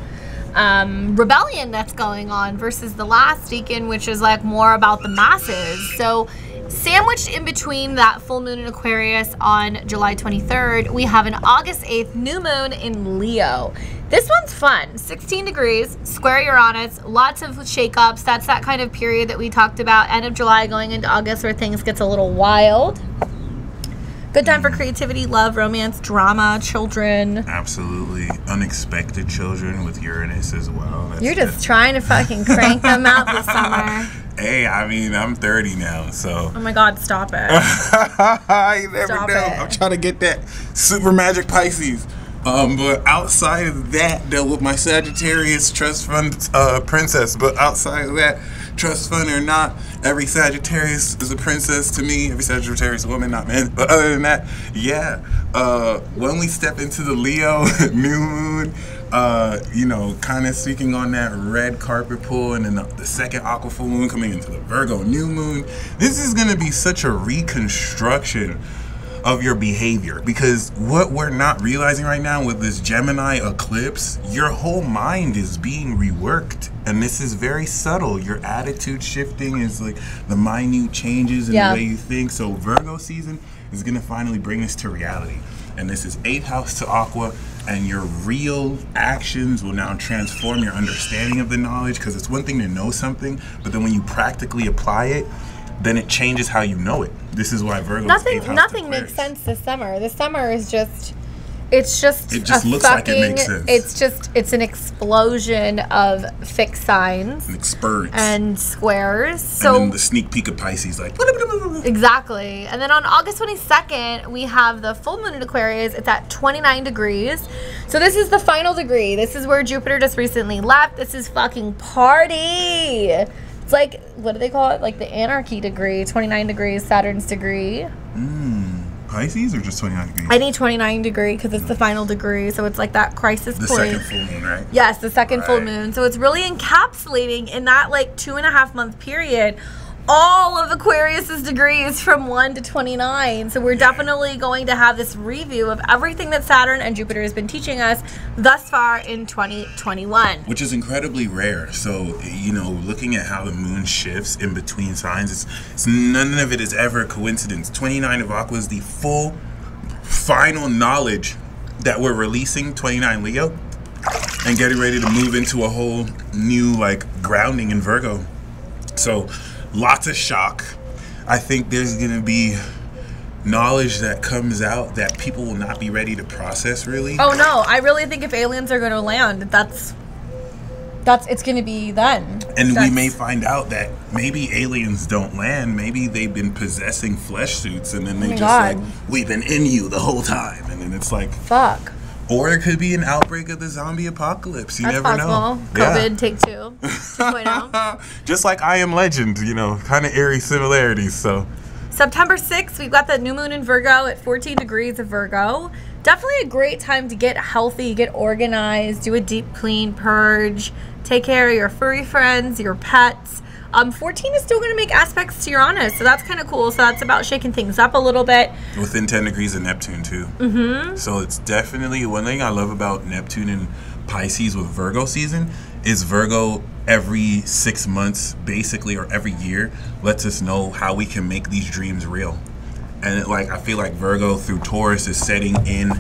rebellion that's going on, versus the last decan, which is like more about the masses. So sandwiched in between that full moon in Aquarius on July 23rd, we have an August 8th new moon in Leo. This one's fun. 16 degrees, square Uranus, lots of shakeups. That's that kind of period that we talked about, end of July going into August, where things gets a little wild. Good time for creativity, love, romance, drama, children. Absolutely. Unexpected children with Uranus as well. You're just trying to fucking crank them out this summer. Hey, I mean, I'm 30 now, so. Oh my God, stop it. You never Stop know. it. I'm trying to get that super magic Pisces. But outside of that, though, with my Sagittarius trust fund princess, but outside of that, trust fund or not, every Sagittarius is a princess to me. Every Sagittarius woman, not man. But other than that, yeah. When we step into the Leo new moon, you know, kind of speaking on that red carpet pull, and then the second aqua full moon coming into the Virgo new moon, this is going to be such a reconstruction of your behavior, because what we're not realizing right now with this Gemini eclipse, your whole mind is being reworked, and this is very subtle. Your attitude shifting is like the minute changes in the way you think. So Virgo season is going to finally bring this to reality, and this is 8th house to aqua, and your real actions will now transform your understanding of the knowledge, because it's one thing to know something, but then when you practically apply it, then it changes how you know it. This is why Virgo. Nothing makes sense this summer. This summer is just, it just looks like it makes sense. It's an explosion of fixed signs, and spurts, and squares. So and then the sneak peek of Pisces, like exactly. And then on August 22nd, we have the full moon in Aquarius. It's at 29 degrees. So this is the final degree. This is where Jupiter just recently left. This is fucking party. It's like, what do they call it? Like the anarchy degree, 29 degrees, Saturn's degree. Pisces or just 29 degrees? I need 29 degree because it's the final degree. So it's like that crisis point. The second full moon, right? Yes, the second full moon. So it's really encapsulating in that like 2.5 month period all of Aquarius's degrees from 1 to 29. So we're definitely going to have this review of everything that Saturn and Jupiter has been teaching us thus far in 2021. Which is incredibly rare. So, you know, looking at how the moon shifts in between signs, it's none of it is ever a coincidence. 29 of Aqua is the full final knowledge that we're releasing, 29 Leo, and getting ready to move into a whole new like grounding in Virgo. So lots of shock. I think there's going to be knowledge that comes out that people will not be ready to process, really. Oh, no. I really think if aliens are going to land, that's it's going to be then. And we may find out that maybe aliens don't land. Maybe they've been possessing flesh suits, and then they like, we've been in you the whole time. And then it's like, fuck. Or it could be an outbreak of the zombie apocalypse. You never know. COVID, take 2. 2.0. Just like I Am Legend, you know, kind of eerie similarities. So September 6th, we've got that new moon in Virgo at 14 degrees of Virgo. Definitely a great time to get healthy, get organized, do a deep clean purge, take care of your furry friends, your pets. 14 is still going to make aspects to Uranus, so that's kind of cool. So that's about shaking things up a little bit. Within 10 degrees of Neptune, too. Mm-hmm. So it's definitely one thing I love about Neptune and Pisces with Virgo season is Virgo every 6 months, basically, or every year, lets us know how we can make these dreams real. And I feel like Virgo through Taurus is setting in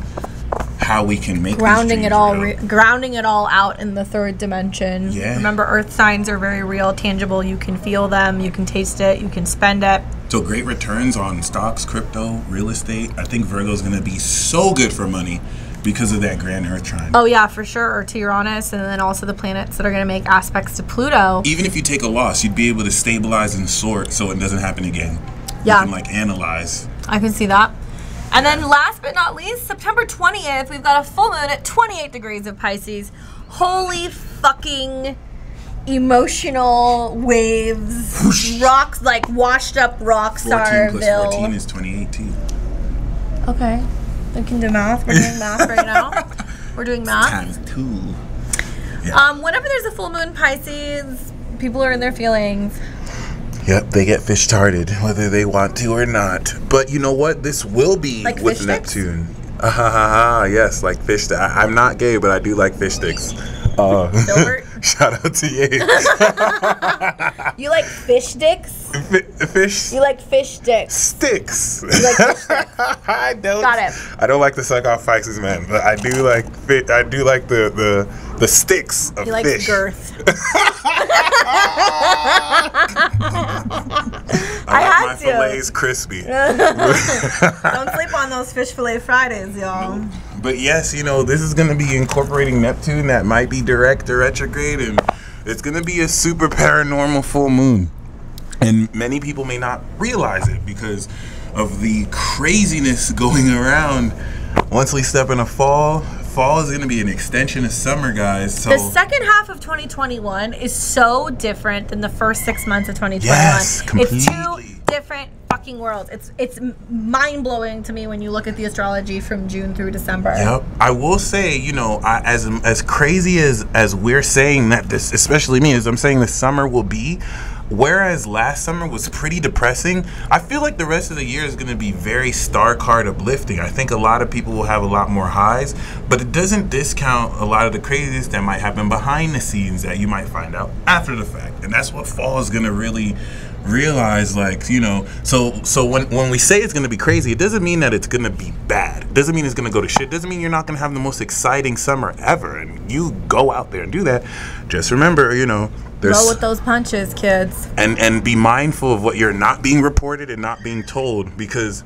how we can make grounding it all out in the third dimension. Yeah. Remember, earth signs are very real, tangible. You can feel them, you can taste it, you can spend it. So great returns on stocks, crypto, real estate. I think Virgo's going to be so good for money because of that grand earth trine. Oh yeah, for sure. Or to Uranus, and then also the planets that are going to make aspects to Pluto. Even if you take a loss, you'd be able to stabilize and sort so it doesn't happen again. Yeah. You can analyze. I can see that. And then last but not least, September 20th, we've got a full moon at 28 degrees of Pisces. Holy fucking emotional waves. Whoosh. Rocks, like washed up rock 14 plus starville. 14 is 28 too. Okay. We can do math. We're doing math right now. We're doing math. Times 2. Yeah. Whenever there's a full moon Pisces, people are in their feelings. Yep, they get fish-tarded, whether they want to or not. But you know what? This will be Like with fish Neptune. Yes, like fish sticks. I'm not gay, but I do like fish sticks. Dilbert? Shout out to you. You like fish dicks? Fish You like fish dicks? sticks. You like fish sticks? I don't. Got it. I don't like to suck off Pisces, man, but I do like I do like the sticks of You like fish. girth. I like had my to. fillets crispy. Don't sleep on those fish fillet Fridays, y'all. But yes, you know, this is going to be incorporating Neptune that might be direct or retrograde, and it's going to be a super paranormal full moon. And many people may not realize it because of the craziness going around. Once we step into fall is going to be an extension of summer, guys. So The second half of 2021 is so different than the first 6 months of 2021. Yes, It's completely. two different fucking worlds. It's mind-blowing to me when you look at the astrology from June through December. Yep. I will say, you know, as crazy as we're saying that this, especially me, as I'm saying this summer will be, whereas last summer was pretty depressing, I feel like the rest of the year is going to be very star card uplifting. I think a lot of people will have a lot more highs, but it doesn't discount a lot of the craziness that might happen behind the scenes that you might find out after the fact. And that's what fall is going to really realize, like, you know, so when we say it's going to be crazy, it doesn't mean that it's going to be bad. It doesn't mean it's going to go to shit. It doesn't mean you're not going to have the most exciting summer ever, and you go out there and do that. Just remember, you know, Roll with those punches, kids. and be mindful of what you're not being reported and not being told, because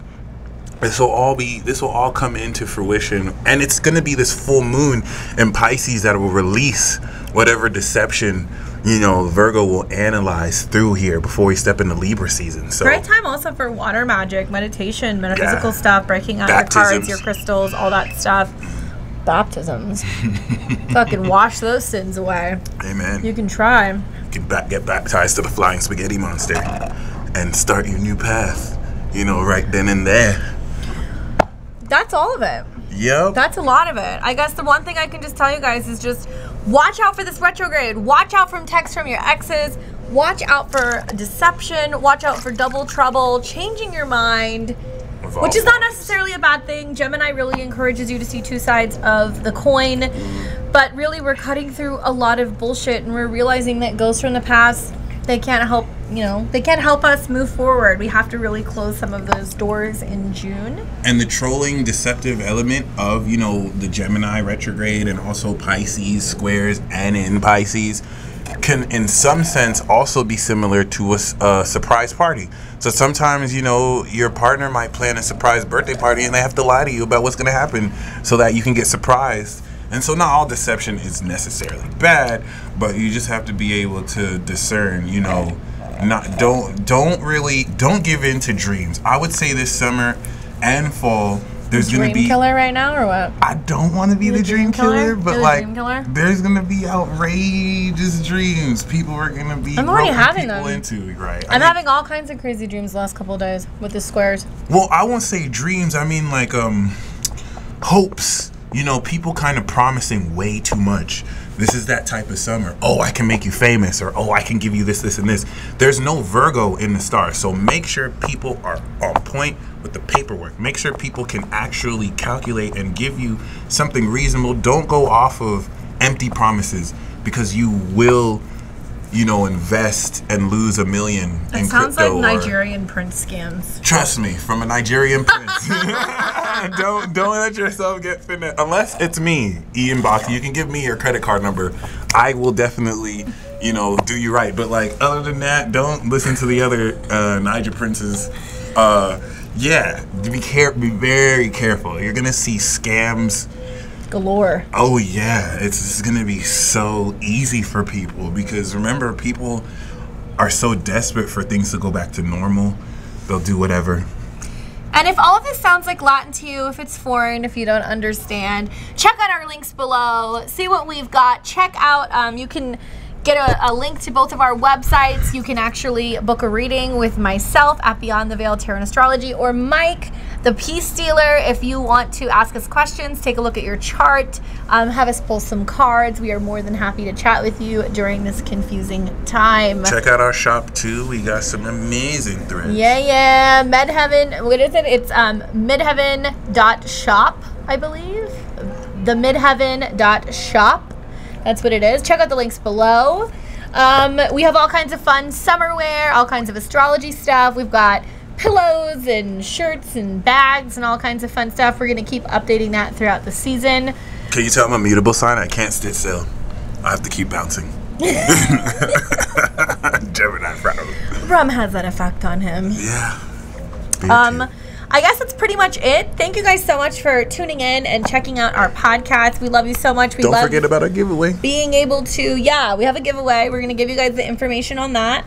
this will all come into fruition, and it's going to be this full moon in Pisces that will release whatever deception, you know, Virgo will analyze through here before we step into Libra season. So Great time also for water magic, meditation, metaphysical Yeah. stuff, breaking out your cards, Baptisms. your crystals, all that stuff. Baptisms. Fucking wash those sins away. amen. You can try. Get baptized to the flying spaghetti monster and start your new path, you know, right then and there. That's all of it. Yep. That's a lot of it. I guess the one thing I can just tell you guys is just watch out for this retrograde. Watch out from texts from your exes. Watch out for deception. Watch out for double trouble, changing your mind, which is not necessarily a bad thing. Gemini really encourages you to see two sides of the coin, but really we're cutting through a lot of bullshit, and we're realizing that ghosts from the past, they can't help, you know, they can't help us move forward. We have to really close some of those doors in June. And the trolling, deceptive element of, you know, the Gemini retrograde and also Pisces squares and in Pisces can, in some sense, also be similar to a surprise party. So sometimes, you know, your partner might plan a surprise birthday party and they have to lie to you about what's going to happen so that you can get surprised. And so not all deception is necessarily bad, but you just have to be able to discern, you know, don't give in to dreams. I would say this summer and fall, there's going to be... Dream killer right now or what? I don't want to be the dream killer, but You're the like, dream killer? there's going to be outrageous dreams. People are going to be I'm already roping having people them. into, right? I'm having all kinds of crazy dreams the last couple of days with the squares. Well, I won't say dreams. I mean, like, hopes. You know, people kind of promising way too much. This is that type of summer. Oh, I can make you famous, or oh, I can give you this, this, and this. There's no Virgo in the stars, so make sure people are on point with the paperwork. Make sure people can actually calculate and give you something reasonable. Don't go off of empty promises, because you will, you know, invest and lose $1 million in crypto. It sounds like Nigerian prince scams. Trust me, from a Nigerian prince. Don't let yourself get finished. Unless it's me, Ian Bach. You can give me your credit card number. I will definitely, you know, do you right. But like, other than that, don't listen to the other Niger princes. Yeah, be very careful. You're gonna see scams Galore. Oh yeah, it's gonna be so easy for people, because remember, people are so desperate for things to go back to normal. They'll do whatever. And if all of this sounds like Latin to you, if it's foreign, if you don't understand, check out our links below. See what we've got. Check out, you can get a link to both of our websites. You can actually book a reading with myself at Beyond the Veil Tarot and Astrology, or Mike, the Peace Stealer. If you want to ask us questions, take a look at your chart, have us pull some cards. We are more than happy to chat with you during this confusing time. Check out our shop too. We got some amazing threads. Yeah. Midheaven, what is it? It's midheaven.shop, I believe. The midheaven.shop. That's what it is. Check out the links below. We have all kinds of fun summer wear, all kinds of astrology stuff. We've got pillows and shirts and bags and all kinds of fun stuff. We're going to keep updating that throughout the season. Can you tell I'm a mutable sign? I can't sit still. I have to keep bouncing. Gemini problem. Rum has that effect on him. Yeah. I guess that's pretty much it. Thank you guys so much for tuning in and checking out our podcast. We love you so much. Don't forget about our giveaway. Being able to, we have a giveaway. We're going to give you guys the information on that.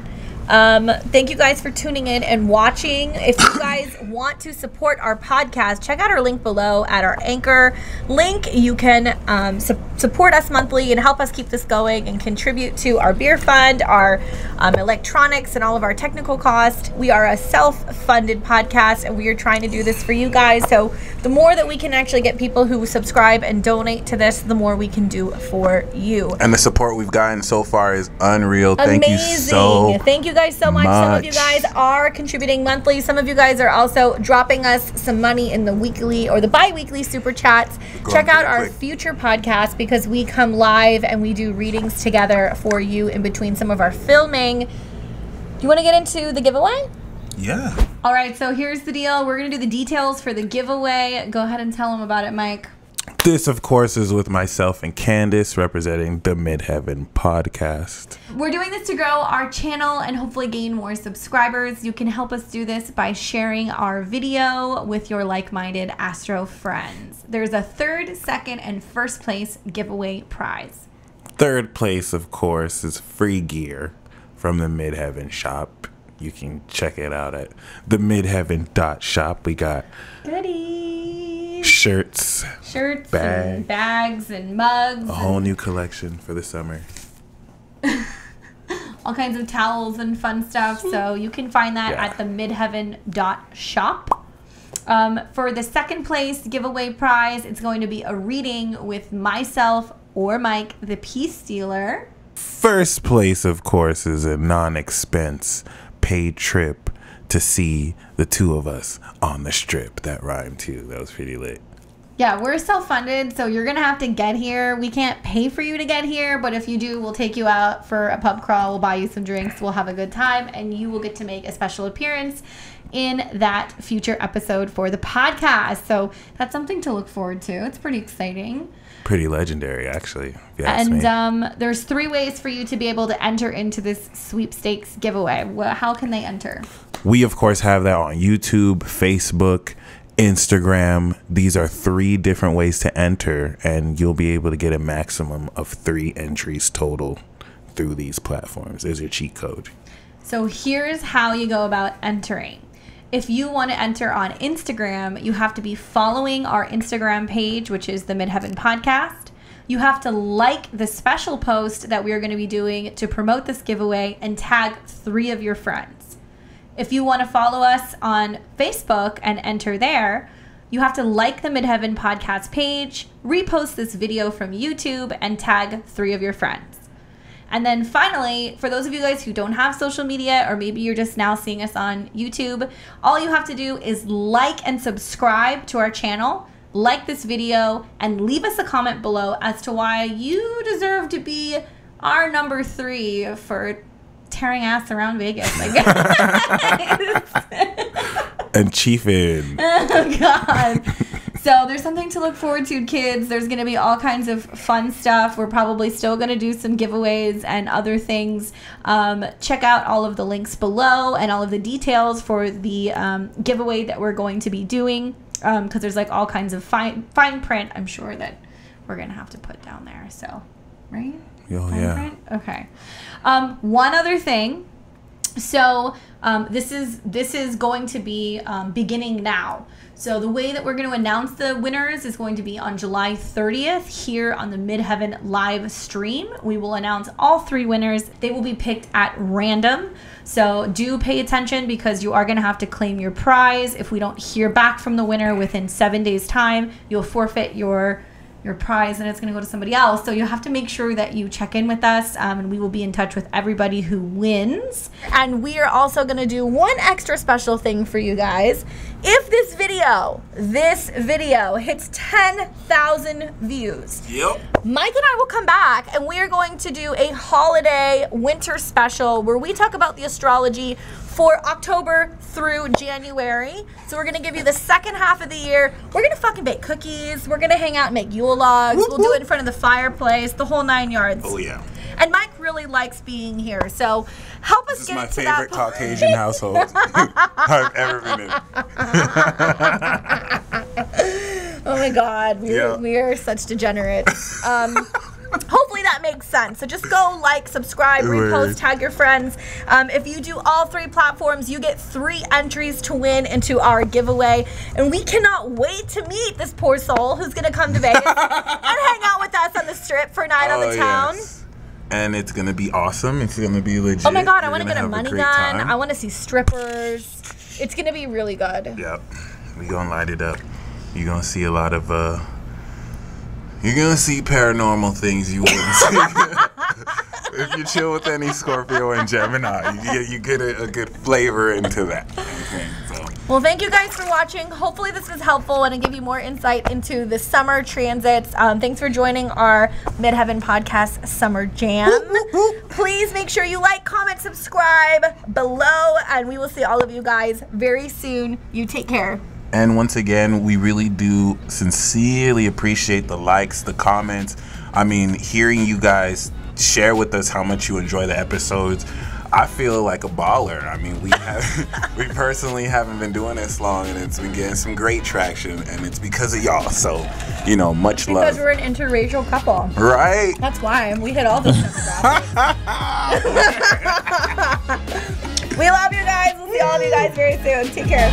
Thank you guys for tuning in and watching. If you guys want to support our podcast, check out our link below at our Anchor link. You can support us monthly and help us keep this going and contribute to our beer fund, our electronics, and all of our technical costs. We are a self-funded podcast, and we are trying to do this for you guys. So the more that we can actually get people who subscribe and donate to this, the more we can do for you. And the support we've gotten so far is unreal. Amazing. Thank you so Thank you guys so much. Some of you guys are contributing monthly. Some of you guys are also dropping us some money in the weekly or the bi-weekly super chats. Check out our future podcast, because we come live and we do readings together for you in between some of our filming. Do you want to get into the giveaway? Yeah. All right, so here's the deal. We're going to do the details for the giveaway. Go ahead and tell them about it, Mike. This, of course, is with myself and Candace, representing the Midheaven Podcast. We're doing this to grow our channel and hopefully gain more subscribers. You can help us do this by sharing our video with your like-minded astro friends. There's a third, second, and first place giveaway prize. Third place, of course, is free gear from the Midheaven shop. You can check it out at themidheaven.shop. We got goodies, shirts, bags, and mugs. A whole new collection for the summer. All kinds of towels and fun stuff. So you can find that at themidheaven.shop. For the second place giveaway prize, it's going to be a reading with myself or Mike, the Peace Stealer. First place, of course, is a non-expense paid trip to see the two of us on the strip. That rhymed too. That was pretty lit. Yeah, we're self-funded, so you're going to have to get here. We can't pay for you to get here, but if you do, we'll take you out for a pub crawl. We'll buy you some drinks. We'll have a good time, and you will get to make a special appearance in that future episode for the podcast. So that's something to look forward to. It's pretty exciting. Pretty legendary, actually, if you ask me. And there's 3 ways for you to be able to enter into this sweepstakes giveaway. How can they enter? We, of course, have that on YouTube, Facebook, Instagram. These are 3 different ways to enter, and you'll be able to get a maximum of 3 entries total through these platforms. There's your cheat code. So here's how you go about entering. If you want to enter on Instagram, you have to be following our Instagram page, which is the Midheaven Podcast. You have to like the special post that we are going to be doing to promote this giveaway and tag 3 of your friends. If you want to follow us on Facebook and enter there, you have to like the Midheaven Podcast page, repost this video from YouTube, and tag 3 of your friends. And then finally, for those of you guys who don't have social media, or maybe you're just now seeing us on YouTube, all you have to do is like and subscribe to our channel, like this video, and leave us a comment below as to why you deserve to be our number 3 for tearing ass around Vegas, I guess. And chiefin'. Oh, God. So there's something to look forward to, kids. There's going to be all kinds of fun stuff. We're probably still going to do some giveaways and other things. Check out all of the links below and all of the details for the giveaway that we're going to be doing, because there's like all kinds of fine print, I'm sure, that we're going to have to put down there. So, right? Oh, Fine yeah. print? Okay. One other thing. So this is going to be beginning now. So the way that we're going to announce the winners is going to be on July 30th here on the Midheaven live stream. We will announce all 3 winners. They will be picked at random. So do pay attention because you are going to have to claim your prize. If we don't hear back from the winner within 7 days time, you'll forfeit your prize and it's going to go to somebody else. So you have to make sure that you check in with us and we will be in touch with everybody who wins. And we are also going to do one extra special thing for you guys. If this video hits 10,000 views, Mike and I will come back and we are going to do a holiday winter special where we talk about the astrology for October through January. So we're gonna give you the second half of the year. We're gonna fucking bake cookies. We're gonna hang out and make Yule logs. We'll do it in front of the fireplace, the whole 9 yards. Oh yeah. And Mike really likes being here, so help us get into that. This is my favorite Caucasian household I've ever been in. Oh my God, we are such degenerates. Hopefully that makes sense. So just go like, subscribe, repost, tag your friends. If you do all 3 platforms, you get 3 entries to win into our giveaway. And we cannot wait to meet this poor soul who's going to come to Vegas and hang out with us on the strip for a night on the town. Yes. And it's going to be awesome. It's going to be legit. Oh my God, I want to get a money gun. I want to see strippers. It's going to be really good. Yep. We're going to light it up. You're going to see a lot of... You're going to see paranormal things you wouldn't see. If you chill with any Scorpio and Gemini, you get a good flavor into that. Okay, so. Well, thank you guys for watching. Hopefully this was helpful and I give you more insight into the summer transits. Thanks for joining our Midheaven Podcast Summer Jam. Please make sure you like, comment, subscribe below, and we will see all of you guys very soon. You take care. And once again, we really do sincerely appreciate the likes, the comments. I mean, hearing you guys share with us how much you enjoy the episodes, I feel like a baller. I mean, we personally haven't been doing this long, and it's been getting some great traction, and it's because of y'all. So, much love. Because we're an interracial couple. Right. That's why we hit all those demographics. We love you guys. We'll see all of you guys very soon. Take care.